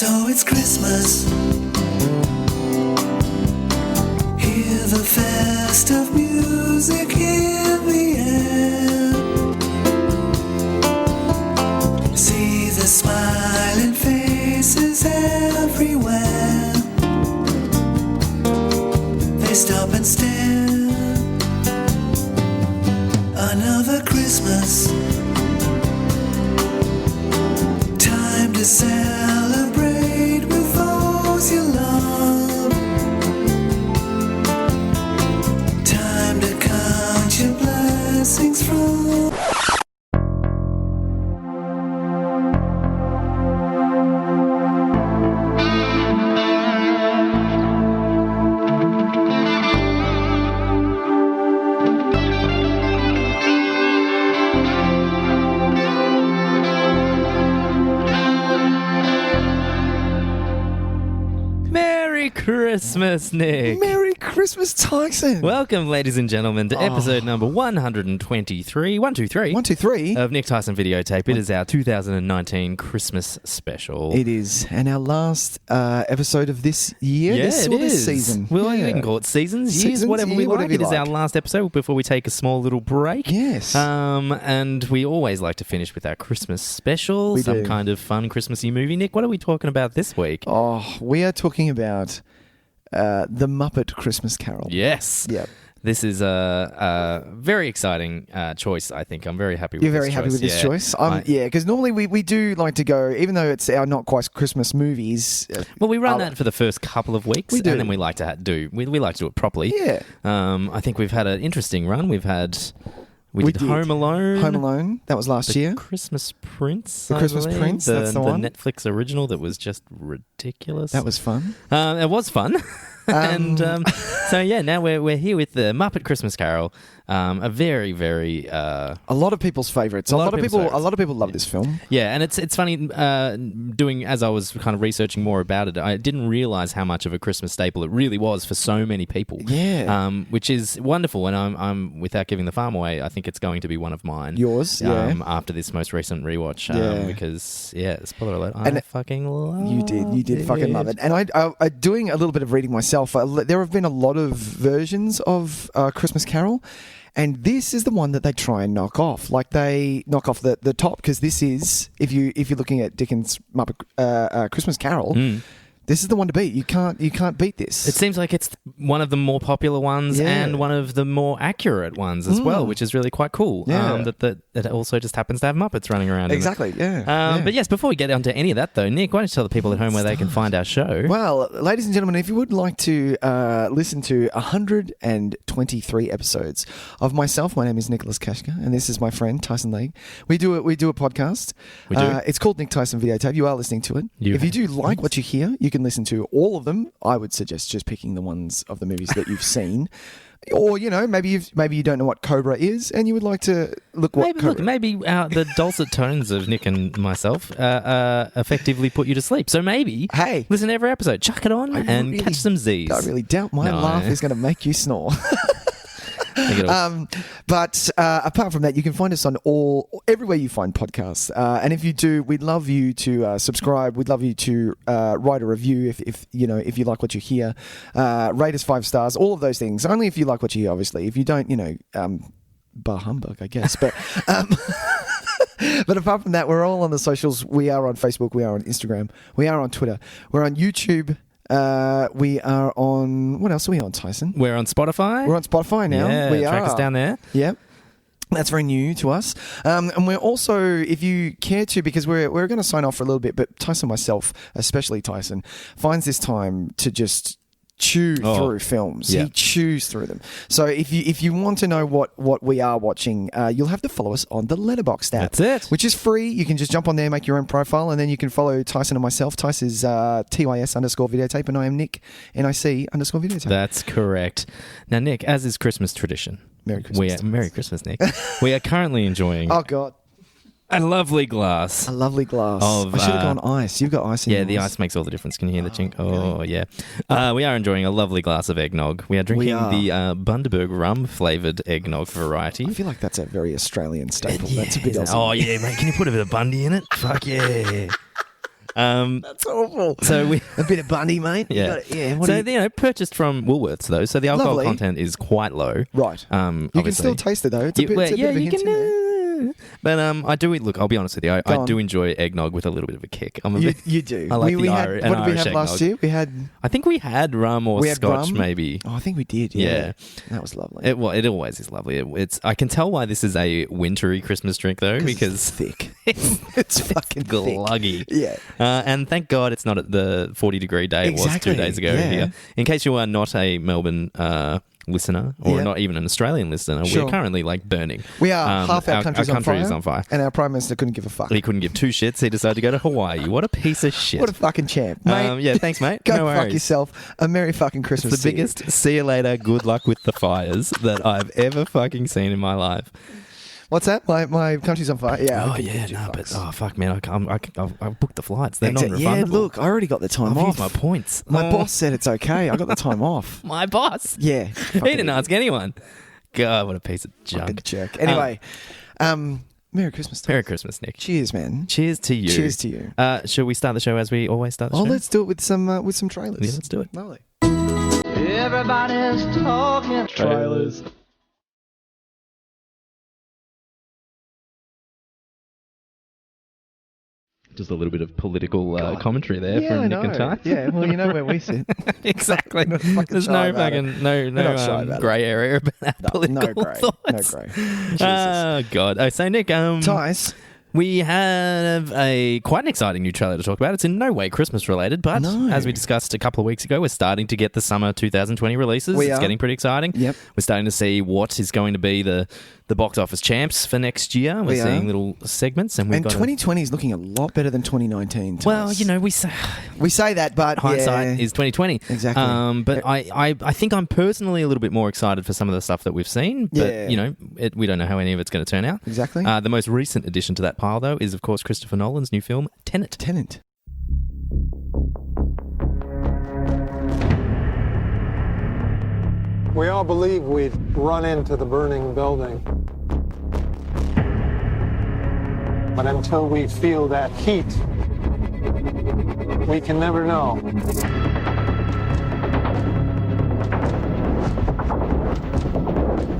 So it's Christmas. Hear the festive music in the air. See the smiling faces everywhere. They stop and stare. Another Christmas. Time to celebrate with those you love. Time to count your blessings from. Christmas, Nick. Merry Christmas, Tyson. Welcome, ladies and gentlemen, to episode number 123 of Nic, Tys and Videotape. It is our 2019 Christmas special. It is, and our last episode of this year. Yeah, this season. Well, we can call it seasons, whatever we like. It is our last episode before we take a small little break. Yes. And we always like to finish with our Christmas special, some kind of fun Christmassy movie. Nick, what are we talking about this week? Oh, we are talking about the Muppet Christmas Carol. Yes. Yep. This is a very exciting choice, I think. I'm very happy with this choice. You're very happy with this choice? Yeah, because normally we do like to go, even though it's our not quite Christmas movies. Well, we run that for the first couple of weeks, and then we like to do it properly. Yeah. I think we've had an interesting run. We did Home Alone. Home Alone, that was last year. Christmas Prince. The Christmas Prince, that's the one. The Netflix original that was just ridiculous. That was fun. It was fun. And so now we're here with the Muppet Christmas Carol, a very, very a lot of people's favourites. A lot of people love this film. Yeah, and it's funny doing as I was kind of researching more about it. I didn't realise how much of a Christmas staple it really was for so many people. Yeah, which is wonderful. And I'm without giving the farm away, I think it's going to be of mine. Yours, yeah. After this most recent rewatch, because spoiler alert, I fucking love. You did fucking love it. And I doing a little bit of reading myself. There have been a lot of versions of Christmas Carol, and this is the one that they try and knock off. Like they knock off the top, because this is, if you're looking at Dickens' Muppet Christmas Carol. This is the one to beat. You can't beat this. It seems like it's one of the more popular ones and one of the more accurate ones as well, which is really quite cool. Yeah. That also just happens to have Muppets running around. Exactly, But yes, before we get onto any of that though, Nick, why don't you tell the people at home where they can find our show? Well, ladies and gentlemen, if you would like to listen to 123 episodes of myself, my name is Nicholas Kashka, and this is my friend Tyson Legg. We do a podcast. We do. It's called Nic, Tys and Videotape. You are listening to it. If you do like what you hear, you can listen to all of them. I would suggest just picking the ones of the movies that you've seen. Or, maybe you don't know what Cobra is and you would like to look what Cobra... Maybe the dulcet tones of Nick and myself effectively put you to sleep. So maybe listen to every episode, chuck it on and catch some Z's. I really doubt my laugh is going to make you snore. But apart from that, you can find us on everywhere you find podcasts. And if you do, we'd love you to subscribe. We'd love you to write a review if you like what you hear. Rate us 5 stars. All of those things. Only if you like what you hear, obviously. If you don't, bah humbug, I guess. But but apart from that, we're all on the socials. We are on Facebook. We are on Instagram. We are on Twitter. We're on YouTube. We are on... What else are we on, Tyson? We're on Spotify. We're on Spotify now. Yeah, track us down there. Yep. That's very new to us. And we're also, if you care to, because we're going to sign off for a little bit, but Tyson, myself, especially Tyson, finds this time to just chew through films. Yeah. He chews through them. So if you want to know what we are watching, you'll have to follow us on the Letterboxd app. That's it. Which is free. You can just jump on there, make your own profile, and then you can follow Tyson and myself. Tys is TYS_videotape, and I am Nick, NIC_videotape. That's correct. Now, Nick, as is Christmas tradition. Merry Christmas. Merry Christmas, Nick. We are currently enjoying... Oh, God. A lovely glass. I should have gone ice. You've got ice in yours. The ice makes all the difference. Can you hear the chink? Oh, really? Yeah. We are enjoying a lovely glass of eggnog. We are drinking the Bundaberg rum-flavoured eggnog variety. I feel like that's a very Australian staple. That's a bit Aussie. Oh, yeah, mate. Can you put a bit of Bundy in it? Fuck yeah. That's awful. So we a bit of Bundy, mate. Yeah. What So, do you- purchased from Woolworths, though, so the alcohol Lovely. content is quite low. Right. You can obviously. still taste it, though. It's a bit, it's a bit of a you hint in there. can. But I do. Look, I'll be honest with you. I do enjoy eggnog with a little bit of a kick. You do. I like we the had, Irish. what did we Irish have last eggnog. year? We had. I think we had rum or We had scotch, rum? maybe. Oh, I think we did. Yeah. That was lovely. It always is lovely. It's. I can tell why this is a wintry Christmas drink, though, because it's thick. It's fucking thick. gluggy. Yeah. And thank God it's not at the 40-degree day it was Exactly, 2 days ago yeah. here. In case you are not a Melbourne listener or Yeah. not even an Australian listener, Sure. we're currently burning. We are. Half our country's on country fire. is on fire. And our Prime Minister couldn't give a fuck. He couldn't give two shits. He decided to go to Hawaii. What a piece of shit. What a fucking champ. Mate, yeah, thanks, mate. go No fuck worries. yourself. A Merry fucking Christmas. It's the to you. biggest see you later, good luck with the fires that I've ever fucking seen in my life. What's that? My country's on fire. Yeah. Oh, I'll give yeah, you no, $2. but fuck, man, I've booked the flights. They're Exactly. non-refundable. Yeah, look, I already got the time I've off. used my points. My Oh. boss said it's okay. I got the time off. My boss? Yeah. He didn't ask anyone. God, what a piece of Fucking junk. jerk. Anyway, Merry Christmas. Tom. Merry Christmas, Nick. Cheers, man. Cheers to you. Cheers to you. Shall we start the show as we always start the Oh, show? let's do it with some trailers. Yeah, let's do it. Lovely. Everybody's talking trailers. Just a little bit of political commentary there Yeah, from I Nick and know. Ty. Yeah, well, you know where we sit. Exactly. Not fucking There's shy no about it. fucking We're not shy about grey area about our political No grey. thoughts. No grey. Jesus. Oh God! Oh, so Nick, Tys. we have quite an exciting new trailer to talk about. It's in no way Christmas related, but No. as we discussed a couple of weeks ago, we're starting to get the summer 2020 releases. We It's are. getting pretty exciting. Yep. We're starting to see what is going to be the box office champs for next year. We're We are. seeing little segments, and we've And got 2020 is looking a lot better than 2019. Tys. well, you know, we say that, but hindsight yeah. is 2020. Exactly. But I think I'm personally a little bit more excited for some of the stuff that we've seen. But Yeah. you know, we don't know how any of it's going to turn out. Exactly. The most recent addition to that pile, though, is of course Christopher Nolan's new film Tenet. Tenant. We all believe we'd run into the burning building. But until we feel that heat, we can never know.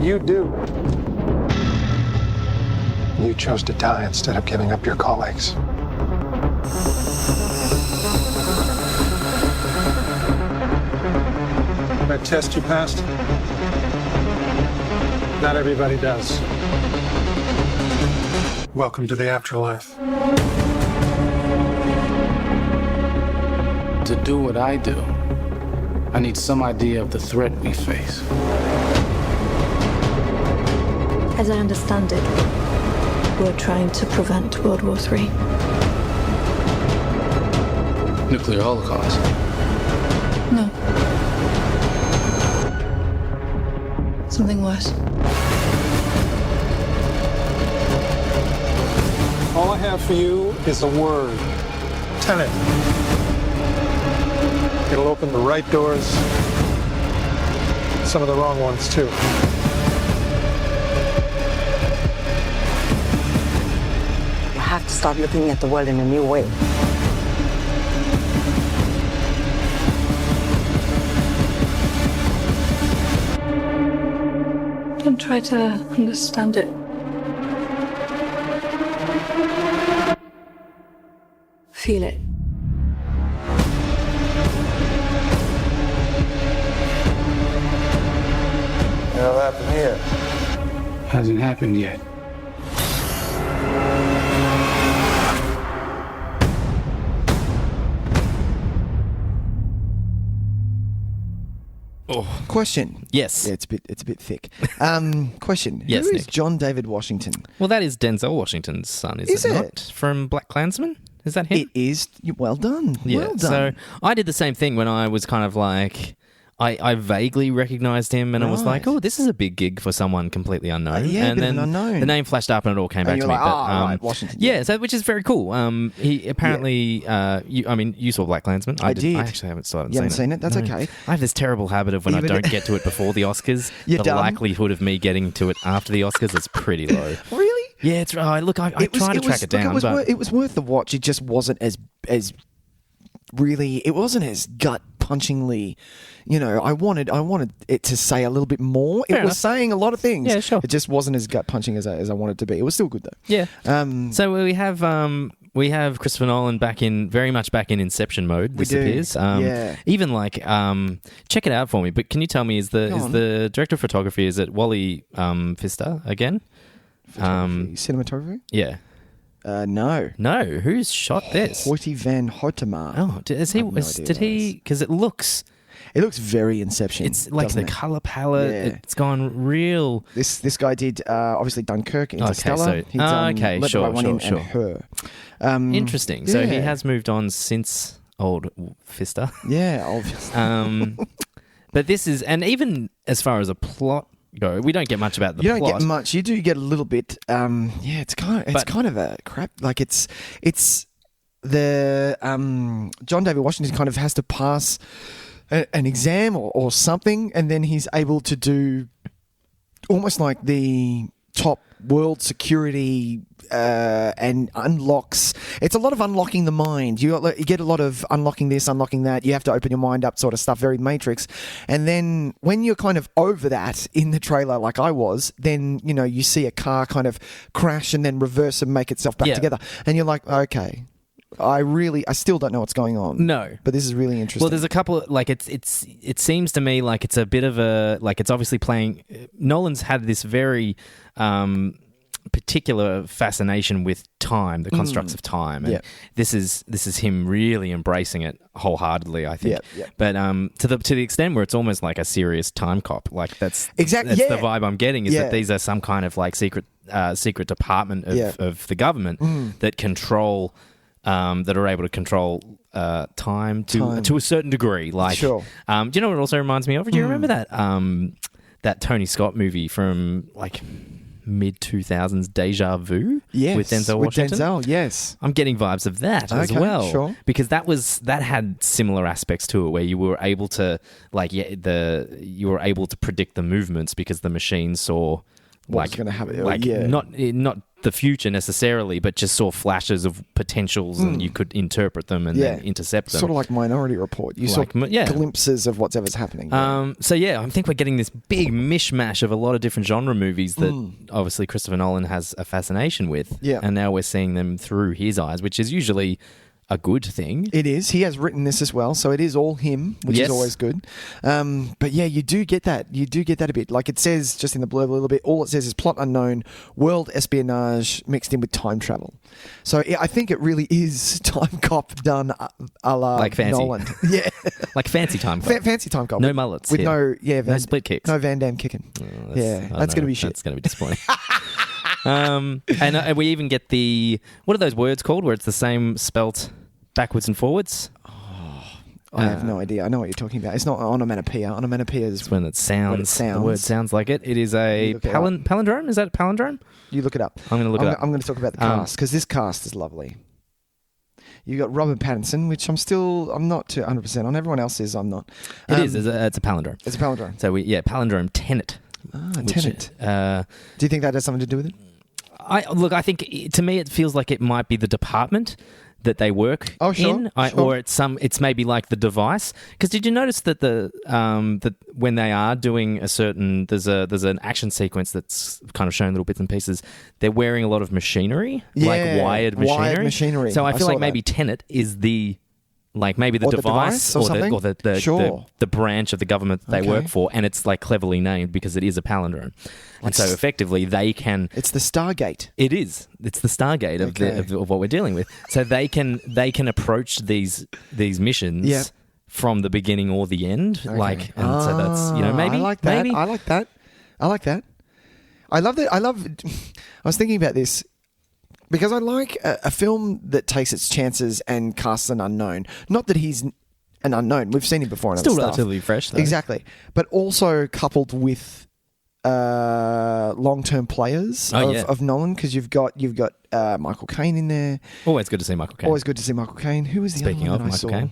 You do. You chose to die instead of giving up your colleagues. That test you passed? Not everybody does. Welcome to the afterlife. To do what I do, I need some idea of the threat we face. As I understand it, we're trying to prevent World War III. Nuclear holocaust. No. Something worse. All I have for you is a word. Tenet. It'll open the right doors, some of the wrong ones too. You have to start looking at the world in a new way. Don't try to understand it. Feel it. What'll happen here? Hasn't happened yet. Question. Yes. Yeah, it's a bit thick. Question. Yes, Who is Nick. John David Washington? Well, that is Denzel Washington's son, Is it it? not? From Black Klansman? Is that him? It is. Well done. Yeah. Well So done. I did the same thing when I was kind of like, I vaguely recognized him, and I was like, Right. oh, this is a big gig for someone completely unknown. Yeah, a and bit of then an unknown. the name flashed up, and it all came back And to you're me. like, but, right, Washington. Yeah, so which is very cool. He apparently, you saw Black Klansman. I did. I actually haven't You haven't seen it? That's No. okay. I have this terrible habit of when Even- I don't get to it before the Oscars, You're the dumb. likelihood of me getting to it after the Oscars is pretty low. Really? Yeah, it's right. Look, I tried to track it down. It was worth the watch. It just wasn't as really. It wasn't as gut punchingly. I wanted it to say a little bit more. Fair it was enough. saying a lot of things. Yeah, sure. It just wasn't as gut punching as I wanted it to be. It was still good though. Yeah. So we have Christopher Nolan very much back in Inception mode. This appears. Yeah. Even check it out for me. But can you tell me is the director of photography, is it Wally Pfister again? Cinematography? Yeah. No. No. Who's shot this? Hoyte van Hoytema. Oh, did he? Because it looks very Inception. It's like the doesn't it? color palette. Yeah. It's gone real. This guy did obviously Dunkirk, Interstellar. Okay, Led by One sure. and Her. Interesting. So he yeah. has moved on since old Pfister. Yeah, obviously. But this is, and even as far as a plot go, we don't get much about the plot. You don't get much. You do get a little bit. It's kind of a crap. Like it's the John David Washington kind of has to pass an exam or something, and then he's able to do almost like the top world security and unlocks. It's a lot of unlocking the mind. You get a lot of unlocking this, unlocking that. You have to open your mind up, sort of stuff. Very Matrix. And then when you're kind of over that in the trailer, like I was, then you see a car kind of crash and then reverse and make itself back together, and you're like, okay. I still don't know what's going on. No, but this is really interesting. Well, there's a couple of, it seems to me like it's a bit of a, it's obviously playing. Nolan's had this very particular fascination with time, the constructs of time, and this is him really embracing it wholeheartedly, I think. Yeah. But to the extent where it's almost like a serious time cop, like that's exactly the vibe I'm getting is that these are some kind of secret department of the government that control. That are able to control time to a certain degree. Sure. Do you know what it also reminds me of? Do you remember that Tony Scott movie from mid-2000s, Deja Vu? Yes, with Denzel Washington. Yes. I'm getting vibes of that as well. Sure. Because that had similar aspects to it, where you were able to predict the movements because the machine saw what's going to happen. Not the future necessarily, but just saw flashes of potentials and you could interpret them and then intercept them. Sort of like Minority Report. You saw glimpses of whatever's happening. So I think we're getting this big mishmash of a lot of different genre movies that obviously Christopher Nolan has a fascination with. Yeah. And now we're seeing them through his eyes, which is usually a good thing. It is. He has written this as well, so it is all him, which is always good. But yeah, you do get that. You do get that a bit. Like it says just in the blurb a little bit, all it says is plot unknown, world espionage mixed in with time travel. So I think it really is time cop done a la like fancy. Nolan. Yeah. Like fancy time cop. Fancy time cop. No mullets. With here. no split kicks. No Van Damme kicking. That's going to be shit. That's going to be disappointing. And we even get what are those words called where it's the same spelt backwards and forwards? I have no idea. I know what you're talking about. It's not onomatopoeia. Onomatopoeia is when it sounds. The word sounds like it. It is a palindrome. Is that a palindrome? You look it up. I'm going to look it up. I'm going to talk about the cast because this cast is lovely. You got Robert Pattinson, which I'm not too 100% on. Everyone else is. I'm not. It is. It's a palindrome. It's a palindrome. So palindrome Tenet. Tenet. Do you think that has something to do with it? I think to me it feels like it might be the department that they work in, or it's maybe like the device. Because did you notice that that when they are doing there's an action sequence that's kind of showing little bits and pieces. They're wearing a lot of machinery, like wired machinery. So I feel like maybe Tenet is the. Like maybe the device or the branch of the government that they work for, and it's like cleverly named because it is a palindrome, and so effectively they can. It's the Stargate. It is. It's the Stargate of what we're dealing with. So they can approach these missions from the beginning or the end, so that's maybe. I like that. I like that. I like that. I love that. I was thinking about this. Because I like a film that takes its chances and casts an unknown. Not that he's an unknown. We've seen him before in other stuff. Still relatively fresh, though. Exactly. But also coupled with long-term players of Nolan, because you've got Michael Caine in there. Always good to see Michael Caine. Who was the other one that I saw?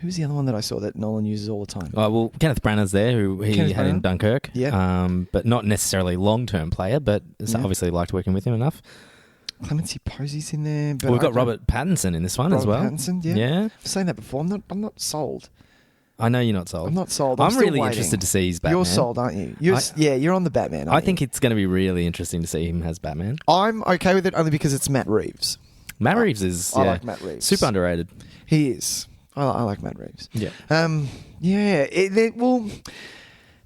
Who's the other one that I saw that Nolan uses all the time? Oh, well, Kenneth Branagh's there, who he Kenneth had in Branagh? Dunkirk. Yeah. But not necessarily long-term player, but obviously liked working with him enough. Clemency Posey's in there. But We've got Robert Pattinson in this one as well. Pattinson, yeah. Yeah. I've saying that before. I'm not sold. I know you're not sold. I'm not sold. I'm still really waiting. interested to see his Batman. You're sold, aren't you? You're on the Batman. I think it's going to be really interesting to see him as Batman. I'm okay with it only because it's Matt Reeves. Matt Reeves is I like Matt Reeves. super underrated. He is. I like Matt Reeves. Yeah.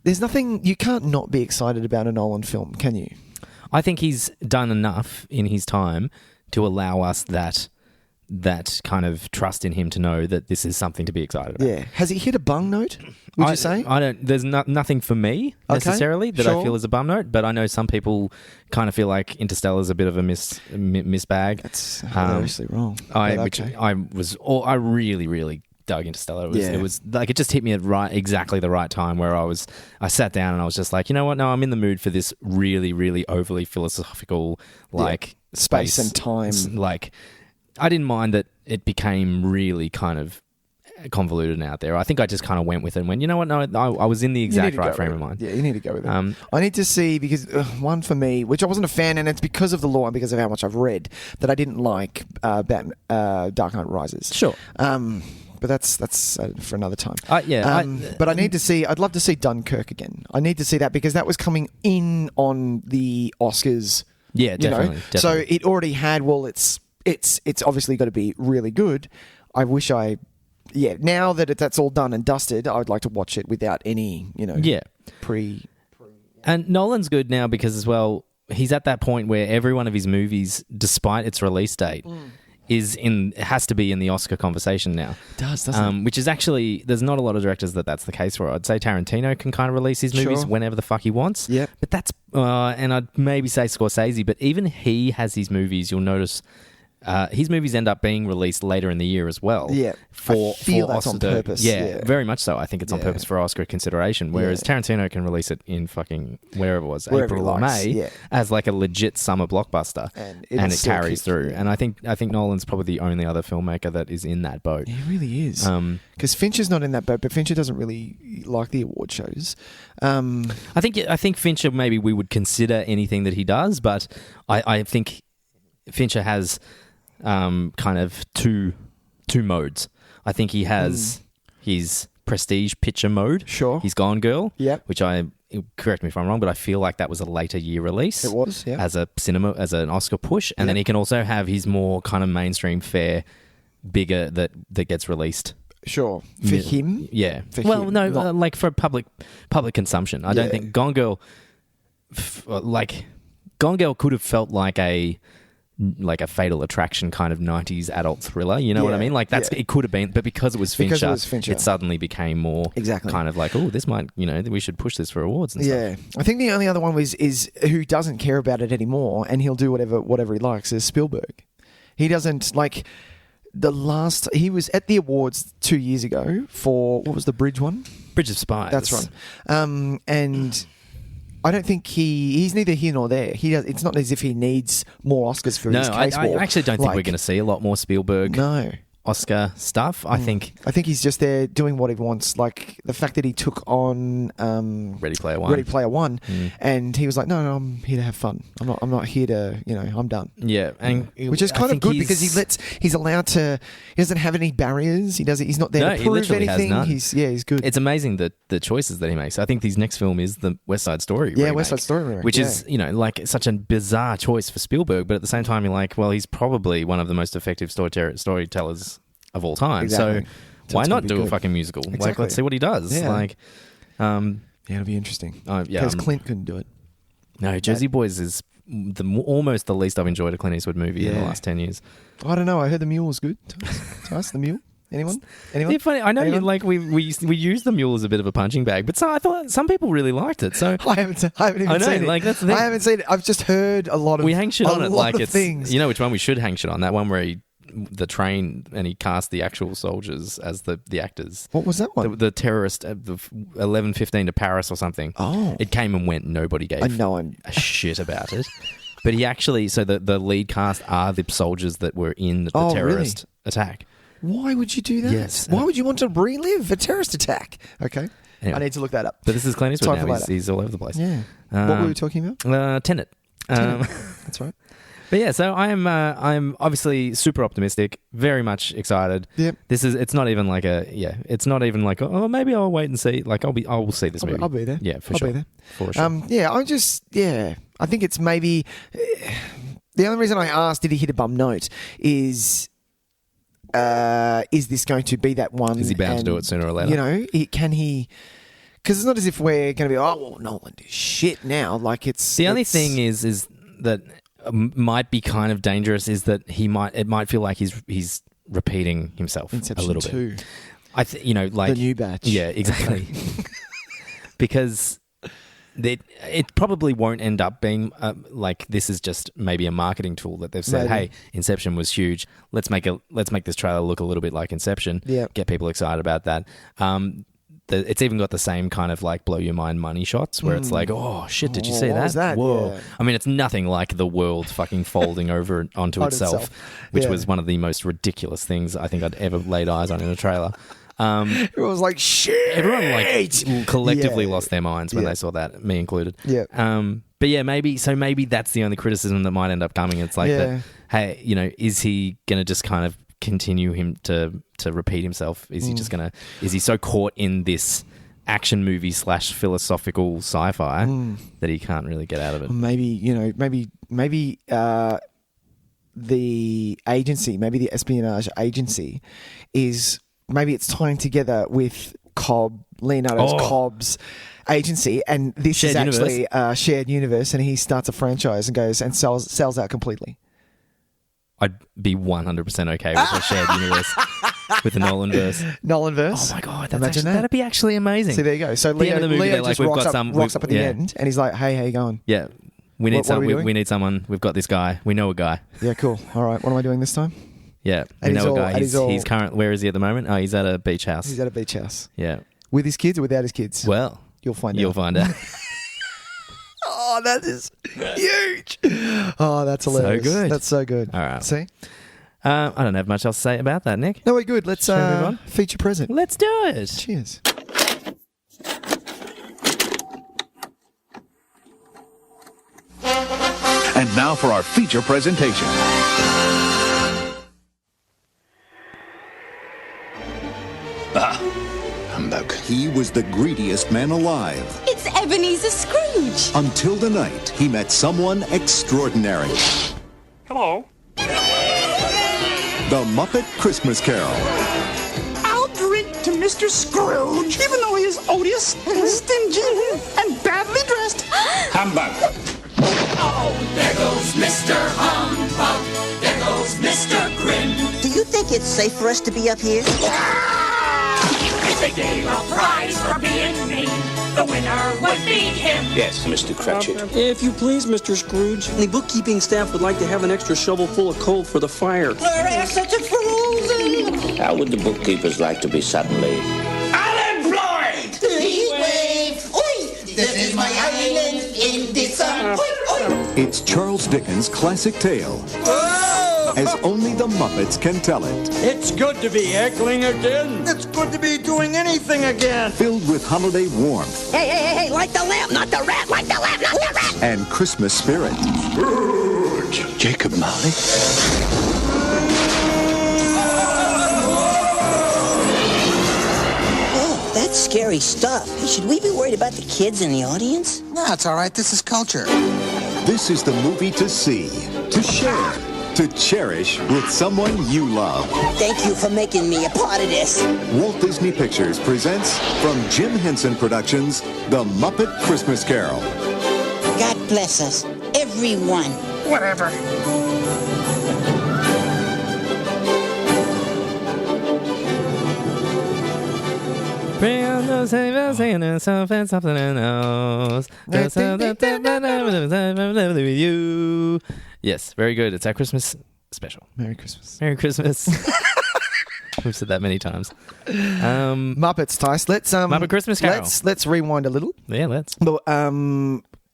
There's nothing you can't not be excited about a Nolan film, can you? I think he's done enough in his time to allow us that kind of trust in him to know that this is something to be excited about. Yeah. Has he hit a bung note? Would you say? I don't. There's nothing for me necessarily that I feel is a bum note, but I know some people kind of feel like Interstellar's a bit of a miss bag. That's hilariously wrong. I really, really dug Interstellar. It was like it just hit me at exactly the right time where I sat down and I was just like, you know what? No, I'm in the mood for this really, really overly philosophical space and time. Like, I didn't mind that it became really kind of convoluted and out there. I think I just kind of went with it and went, you know what? No, I was in the exact right frame of mind. Yeah, you need to go with it. I need to see, because one for me, which I wasn't a fan, and it's because of the lore and because of how much I've read, that I didn't like Dark Knight Rises. Sure. But that's for another time. But I need to see. I'd love to see Dunkirk again. I need to see that because that was coming in on the Oscars. Yeah, definitely. So it already had. Well, it's obviously got to be really good. I wish now that that's all done and dusted, I would like to watch it without any And Nolan's good now because as well, he's at that point where every one of his movies, despite its release date, has to be in the Oscar conversation now. It does, doesn't it? Which is actually, there's not a lot of directors that's the case for. I'd say Tarantino can kind of release his movies whenever the fuck he wants. Yeah. But that's, and I'd maybe say Scorsese, but even he has his movies, you'll notice, his movies end up being released later in the year as well. Yeah. I feel that's on purpose. Yeah, very much so. I think it's on purpose for Oscar consideration, whereas Tarantino can release it in fucking wherever it was, April or May, as like a legit summer blockbuster, and it carries through. And I think Nolan's probably the only other filmmaker that is in that boat. He really is. Because Fincher's not in that boat, but Fincher doesn't really like the award shows. I think Fincher, maybe we would consider anything that he does, but I think Fincher has kind of two modes. I think he has his prestige picture mode. Sure. He's Gone Girl. Yep. Which correct me if I'm wrong, but I feel like that was a later year release. It was, yeah. As an Oscar push. And then he can also have his more kind of mainstream fare, bigger that gets released. Sure. For him? Yeah. No, like for public consumption. I don't think Gone Girl could have felt like a Fatal Attraction kind of 90s adult thriller, you know what I mean? Like it could have been, but because it was Fincher, it suddenly became more kind of like, oh, this might, we should push this for awards and stuff. Yeah. I think the only other one is who doesn't care about it anymore and he'll do whatever he likes is Spielberg. He doesn't like he was at the awards 2 years ago for, what was the Bridge one? Bridge of Spies. That's right. And I don't think he's neither here nor there. It's not as if he needs more Oscars for his case. I actually don't think we're going to see a lot more Spielberg Oscar stuff. I think he's just there doing what he wants. Like the fact that he took on Ready Player One, and he was like, no, I'm here to have fun. I'm not here to, I'm done. Yeah, and which is kind of good because he's allowed to. He doesn't have any barriers. He's not there to prove anything. He's good. It's amazing the choices that he makes. I think his next film is the West Side Story. Yeah, West Side Story remake, which is like such a bizarre choice for Spielberg, but at the same time you're like, well, he's probably one of the most effective storytellers of all time. Exactly. So why not do a fucking musical? Exactly. Like, let's see what he does. Yeah. It'll be interesting. Because Clint couldn't do it. No, Jersey Boys is almost the least I've enjoyed a Clint Eastwood movie in the last 10 years. I don't know. I heard The Mule was good. Tys, The Mule? Anyone? Yeah, funny. I know we use The Mule as a bit of a punching bag, but I thought some people really liked it. So I haven't even seen it. Like, that's the thing. I haven't seen it. I've just heard a lot of we hang shit on it like it's things. You know which one we should hang shit on? That one where the train and he cast the actual soldiers as the actors. What was that one? The terrorist, the 11:15 to Paris or something. Oh, it came and went. Nobody gave a shit about it. But he actually, so the lead cast are the soldiers that were in the terrorist attack. Why would you do that? Yes. Why would you want to relive a terrorist attack? Okay. Anyway. I need to look that up. But this is Clint Eastwood Time for now. later. He's all over the place. Yeah. What were we talking about? Tenet. That's right. But yeah, so I'm obviously super optimistic, very much excited. Yep. It's not even like it's not even like, oh, maybe I'll wait and see. Like I will see this movie. I'll be there. Yeah, for I'll sure. be there. For sure. I think it's maybe the only reason I asked did he hit a bum note is this going to be that one? Is he bound to do it sooner or later? You know, can he? Because it's not as if we're going to be, oh, well, Nolan do shit now. Like it's the only thing is that might be kind of dangerous is that it might feel like he's repeating himself Inception a little 2. bit. Like the new batch. Yeah, exactly. Because it probably won't end up being like this is just maybe a marketing tool that they've said, hey, Inception was huge. Let's make this trailer look a little bit like Inception. Yeah. Get people excited about that. It's even got the same kind of like blow your mind money shots where it's like, oh shit, did you see what that? was that? Whoa. Yeah. I mean, it's nothing like the world fucking folding over onto itself, which was one of the most ridiculous things I think I'd ever laid eyes on in a trailer. It was like shit. Everyone like collectively lost their minds when they saw that, me included. Yeah. But yeah, maybe that's the only criticism that might end up coming. It's like that. Hey, is he gonna just kind of continue him to repeat himself? Is he just gonna? Is he so caught in this action movie / philosophical sci-fi that he can't really get out of it? Maybe the agency, maybe the espionage agency, is maybe it's tying together with Leonardo's Cobb's agency, and this Shared is actually a shared universe, and he starts a franchise and goes and sells out completely. I'd be 100% okay with a shared universe with the Nolan verse. Nolanverse. Oh my god, Imagine that. That'd be actually amazing. See, there you go. So the end of the movie, Leo like, just we've rocks got up at the end, and he's like, "Hey, how you going? Yeah, we need What are we doing? we need someone. We've got this guy. We know a guy. Yeah, cool. All right, what am I doing this time? Yeah, we And know a he's guy. all- He's current. Where is he at the moment? Oh, he's at a beach house. He's at a beach house Yeah. with his kids or without his kids. Well, You'll find you'll out. find out. Oh, that is huge. Oh, that's hilarious. good. That's so good. All right. See? I don't have much else to say about that, Nick. No, we're good. Let's Shall we move on? feature present. Let's do it. Cheers. And now for our feature presentation. Humbug. He was the greediest man alive. It's Ebenezer Scrooge. Until the night he met someone extraordinary. Hello. The Muppet Christmas Carol. I'll drink to Mr. Scrooge, even though he is odious and stingy and badly dressed. Humbug. Oh, there goes Mr. Humbug. There goes Mr. Grin. Do you think it's safe for us to be up here? If they gave a prize for being mean, the winner would be him. Yes, Mr. Cratchit. If you please, Mr. Scrooge, the bookkeeping staff would like to have an extra shovel full of coal for the fire. Such a frozen. How would the bookkeepers like to be suddenly Unemployed! Heat wave. Oi! This is my island in the sun. It's Charles Dickens' classic tale, as only the Muppets can tell it. It's good to be heckling again. It's good to be doing anything again. Filled with holiday warmth Hey, like the lamp, not the rat, like the lamp, not the rat. and Christmas spirit. Jacob Marley. Oh, that's scary stuff. Hey, should we be worried about the kids in the audience? No, it's all right. This is culture. This is the movie to see, to share, to cherish with someone you love. Thank you for making me a part of this. Walt Disney Pictures presents from Jim Henson Productions, The Muppet Christmas Carol. God bless us, everyone. Whatever. Bring on those savers, singing and something else. With you. Yes, very good. It's our Christmas special. Merry Christmas. Merry Christmas. We've said that many times. Muppets, Tys. Let's Muppet Christmas Carol. Let's rewind a little. Yeah, let's. But,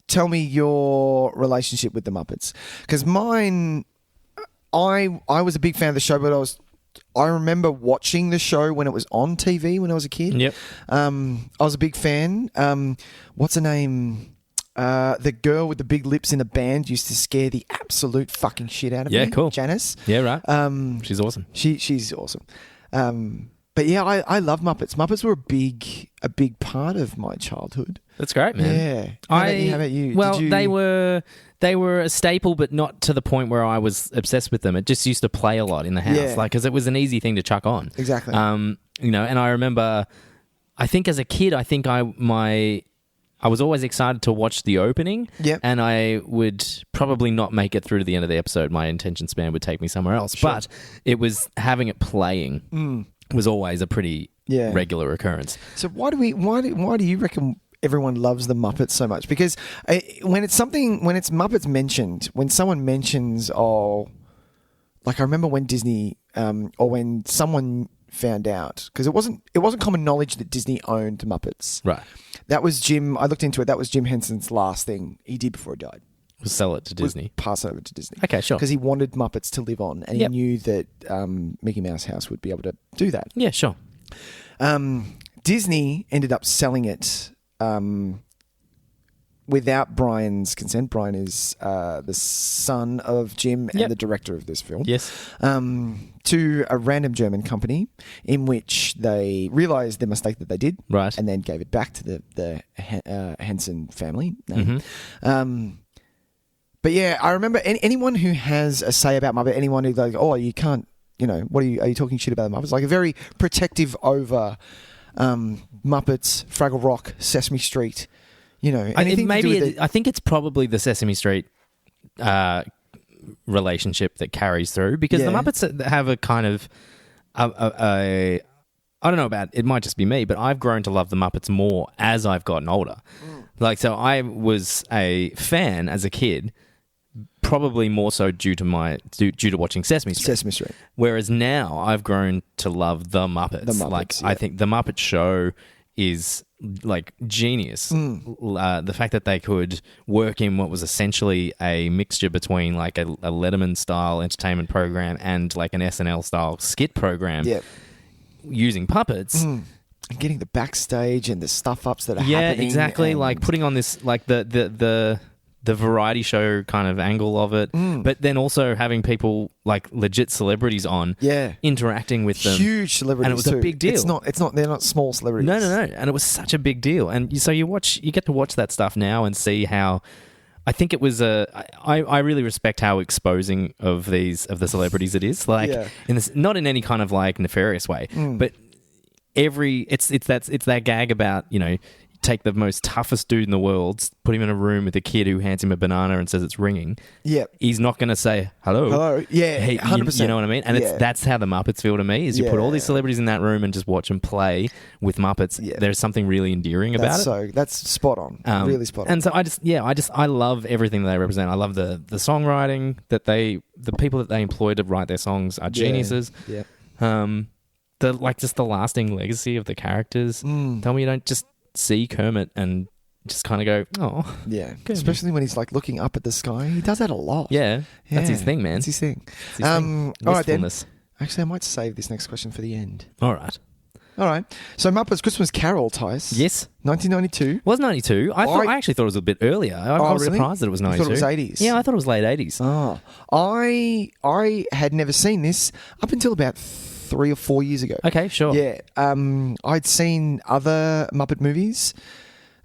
tell me your relationship with the Muppets, because mine, I was a big fan of the show, but I remember watching the show when it was on TV when I was a kid. Yep. I was a big fan. What's her name? The girl with the big lips in the band used to scare the absolute fucking shit out of me. Yeah, cool. Janice. Yeah, right. She's awesome. She's awesome. But yeah, I love Muppets. Muppets were a big part of my childhood. That's great, man. Yeah. How about you? Well, they were a staple, but not to the point where I was obsessed with them. It just used to play a lot in the house, because it was an easy thing to chuck on. Exactly. And I remember, I think as a kid, I was always excited to watch the opening, and I would probably not make it through to the end of the episode. My attention span would take me somewhere else. Sure. But it was having it playing was always a pretty regular occurrence. So why do you reckon everyone loves the Muppets so much? Because when it's Muppets mentioned, when someone mentions, like I remember when Disney or when someone found out, because it wasn't common knowledge that Disney owned the Muppets. Right. That was Jim. I looked into it. That was Jim Henson's last thing he did before he died. Was sell it to Disney. Pass over to Disney. Okay, sure. Because he wanted Muppets to live on, and he knew that Mickey Mouse House would be able to do that. Yeah, sure. Disney ended up selling it without Brian's consent. Brian is the son of Jim and the director of this film. Yes. To a random German company in which they realised the mistake that they did, right, and then gave it back to the Henson family name. But yeah, I remember anyone who has a say about Muppet, anyone who's like, you can't, what are you talking shit about the Muppets? Like a very protective over Muppets, Fraggle Rock, Sesame Street, I think it's probably the Sesame Street relationship that carries through, because the Muppets have a kind of I don't know about, it might just be me, but I've grown to love the Muppets more as I've gotten older. Like, so I was a fan as a kid, probably more so due to watching Sesame Street. Whereas now I've grown to love the Muppets. I think the Muppet Show is like genius. The fact that they could work in what was essentially a mixture between like a Letterman style entertainment program and like an SNL style skit program using puppets. And getting the backstage and the stuff ups that are happening. Yeah, exactly. Like putting on this, like the variety show kind of angle of it, but then also having people like legit celebrities on, interacting with them, huge celebrities, and it was a big deal. It's not. They're not small celebrities. No, and it was such a big deal. And so you get to watch that stuff now and see how. I think it was I really respect how exposing of the celebrities it is. Like in this, not in any kind of like nefarious way, but it's that gag about, take the most toughest dude in the world, put him in a room with a kid who hands him a banana and says it's ringing. Yep. He's not going to say hello. Hello. Yeah. Hey, 100%. You know what I mean? And that's how the Muppets feel to me. Is you put all these celebrities in that room and just watch them play with Muppets. Yeah. There's something really endearing about it. So that's spot on. Really spot on. And so I love everything that they represent. I love the songwriting that the people that they employ to write their songs are geniuses. Yeah. Just the lasting legacy of the characters. Tell me you don't just see Kermit and just kind of go, oh. Yeah. Kermit. Especially when he's like looking up at the sky. He does that a lot. Yeah. That's his thing, man. That's his thing. All right, then. Actually, I might save this next question for the end. All right. So Muppets Christmas Carol, Tys. Yes. 1992. Was 92. I actually thought it was a bit earlier. I was really? surprised that it was 92. You thought it was 80s? Yeah, I thought it was late 80s. Oh. I had never seen this up until about 3 or 4 years ago. Okay, sure. Yeah. I'd seen other Muppet movies.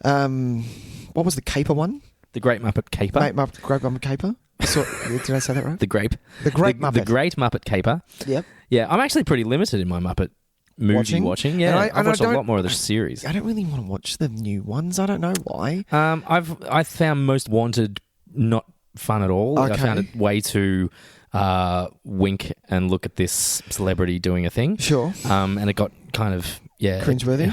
What was the caper one? The Great Muppet Caper. Great Muppet Caper. Did I say that right? The Great Muppet. The Great Muppet Caper. Yep. Yeah, I'm actually pretty limited in my Muppet movie watching. Yeah, I've watched a lot more of the series. I don't really want to watch the new ones. I don't know why. I found Most Wanted not fun at all. Okay. I found it way too wink and look at this celebrity doing a thing. Sure. And it got kind of cringeworthy.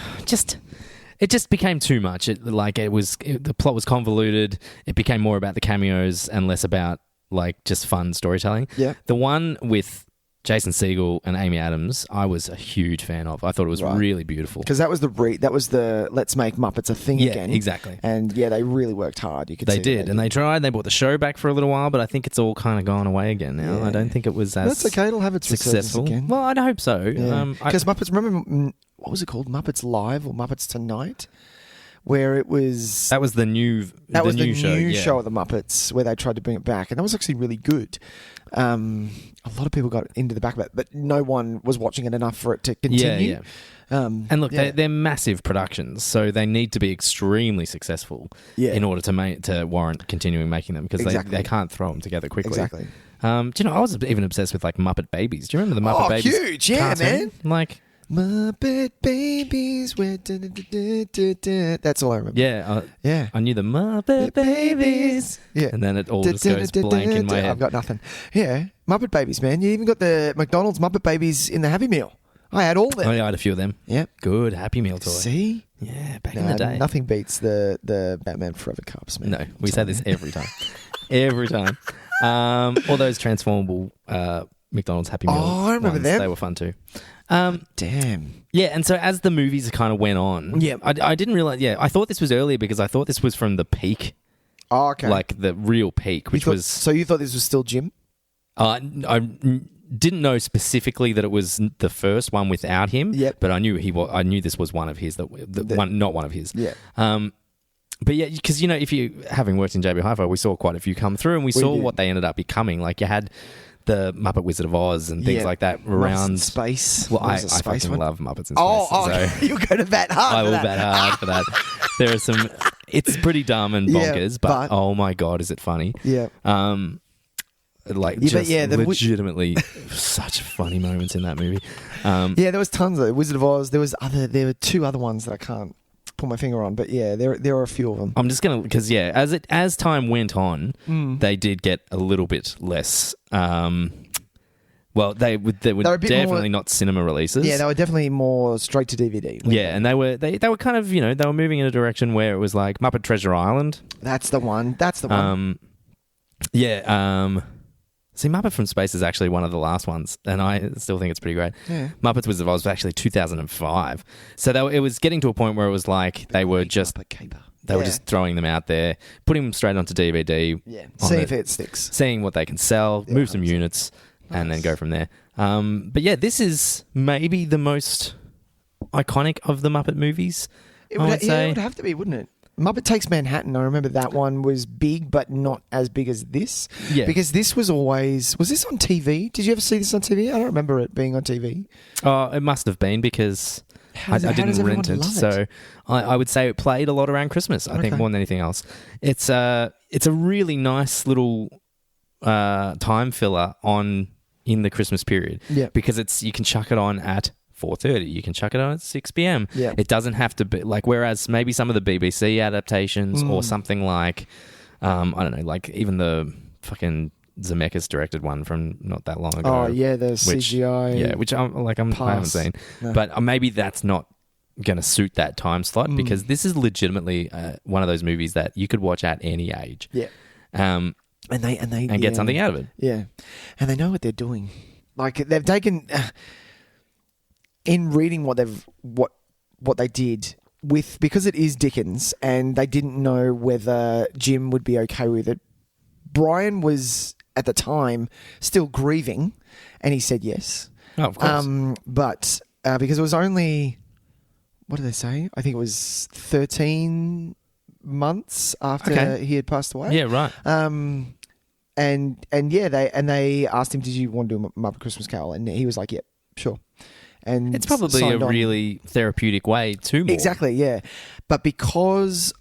It just became too much. The plot was convoluted. It became more about the cameos and less about like just fun storytelling. Yeah. The one with Jason Segel and Amy Adams, I was a huge fan of. I thought it was really beautiful. Because that was the let's make Muppets a thing again. Exactly. And they really worked hard. You could they see did, and they tried. They brought the show back for a little while, but I think it's all kind of gone away again now. I don't think it was as that's okay. It'll have its successful again. Well, I'd hope so. Because Muppets, remember what was it called? Muppets Live or Muppets Tonight? Where it was... That was the new show. That was the new show of the Muppets where they tried to bring it back. And that was actually really good. A lot of people got into the back of it, but no one was watching it enough for it to continue. And look, they're massive productions, so they need to be extremely successful in order to warrant continuing making them, because they can't throw them together quickly. Exactly. Do you know, I was even obsessed with like Muppet Babies. Do you remember the Muppet Babies? Oh, huge. Yeah, cartoon? man. Like... Muppet Babies, where that's all I remember. Yeah, I knew the Muppet Babies. Yeah, and then it all just goes blank in my head. I've got nothing. Yeah, Muppet Babies, man. You even got the McDonald's Muppet Babies in the Happy Meal. I had all them. Oh yeah, I had a few of them. Yep, good Happy Meal toy. See, back in the day, nothing beats the Batman Forever cups, man. No, we say this every time, every time. All those transformable McDonald's Happy Meal. Oh, I remember them. They were fun too. Damn. Yeah, and so as the movies kind of went on, I didn't realize. Yeah, I thought this was earlier because I thought this was from the peak. Oh, okay. Like the real peak, which was. So you thought this was still Jim? I didn't know specifically that it was the first one without him. Yep. But I knew I knew this was one of his. Not one of his. Yeah. But yeah, because if you having worked in JB Hi-Fi, we saw quite a few come through, and we saw what they ended up becoming. Like you had the Muppet Wizard of Oz and things like that around Muppets in Space. Well, I fucking love Muppets in Space. So you go to bat hard. I will bat hard for that. There are some. It's pretty dumb and bonkers, but oh my god, is it funny? Yeah. Legitimately such funny moments in that movie. There was tons of Wizard of Oz. There were two other ones that I can't put my finger on, but there are a few of them. I'm just gonna because as time went on, they did get a little bit less. Well, they were definitely not cinema releases. Yeah, they were definitely more straight to DVD. And they were kind of they were moving in a direction where it was like Muppet Treasure Island. That's the one. See, Muppet from Space is actually one of the last ones, and I still think it's pretty great. Yeah. Muppets Wizard of Oz was actually 2005. So it was getting to a point where it was like they were just throwing them out there, putting them straight onto DVD. Yeah, see if it sticks. Seeing what they can sell, move some units, and then go from there. But yeah, this is maybe the most iconic of the Muppet movies, I would say. It would have to be, wouldn't it? Muppet Takes Manhattan, I remember that one was big, but not as big as this. Yeah. Because this was this on TV? Did you ever see this on TV? I don't remember it being on TV. Oh, it must have been because I didn't rent it. So I would say it played a lot around Christmas, I think, more than anything else. It's a really nice little time filler in the Christmas period. Yeah. Because you can chuck it on at 4:30. You can chuck it on at 6 p.m. Yeah. It doesn't have to be like, whereas maybe some of the BBC adaptations or something like, I don't know, like even the fucking Zemeckis directed one from not that long ago. Oh, yeah, the CGI. Yeah, which I haven't seen. No. But maybe that's not going to suit that time slot because this is legitimately one of those movies that you could watch at any age. Yeah. And get something out of it. Yeah. And they know what they're doing. Like they've taken... in reading what they did with, because it is Dickens and they didn't know whether Jim would be okay with it. Brian was at the time still grieving, and he said yes. Oh, of course. But because it was only, what did they say? I think it was 13 months after he had passed away. Yeah, right. They asked him, "Did you want to do a Muppet Christmas Carol?" And he was like, "Yep, sure." And it's probably a really therapeutic way to more. Exactly, yeah. But because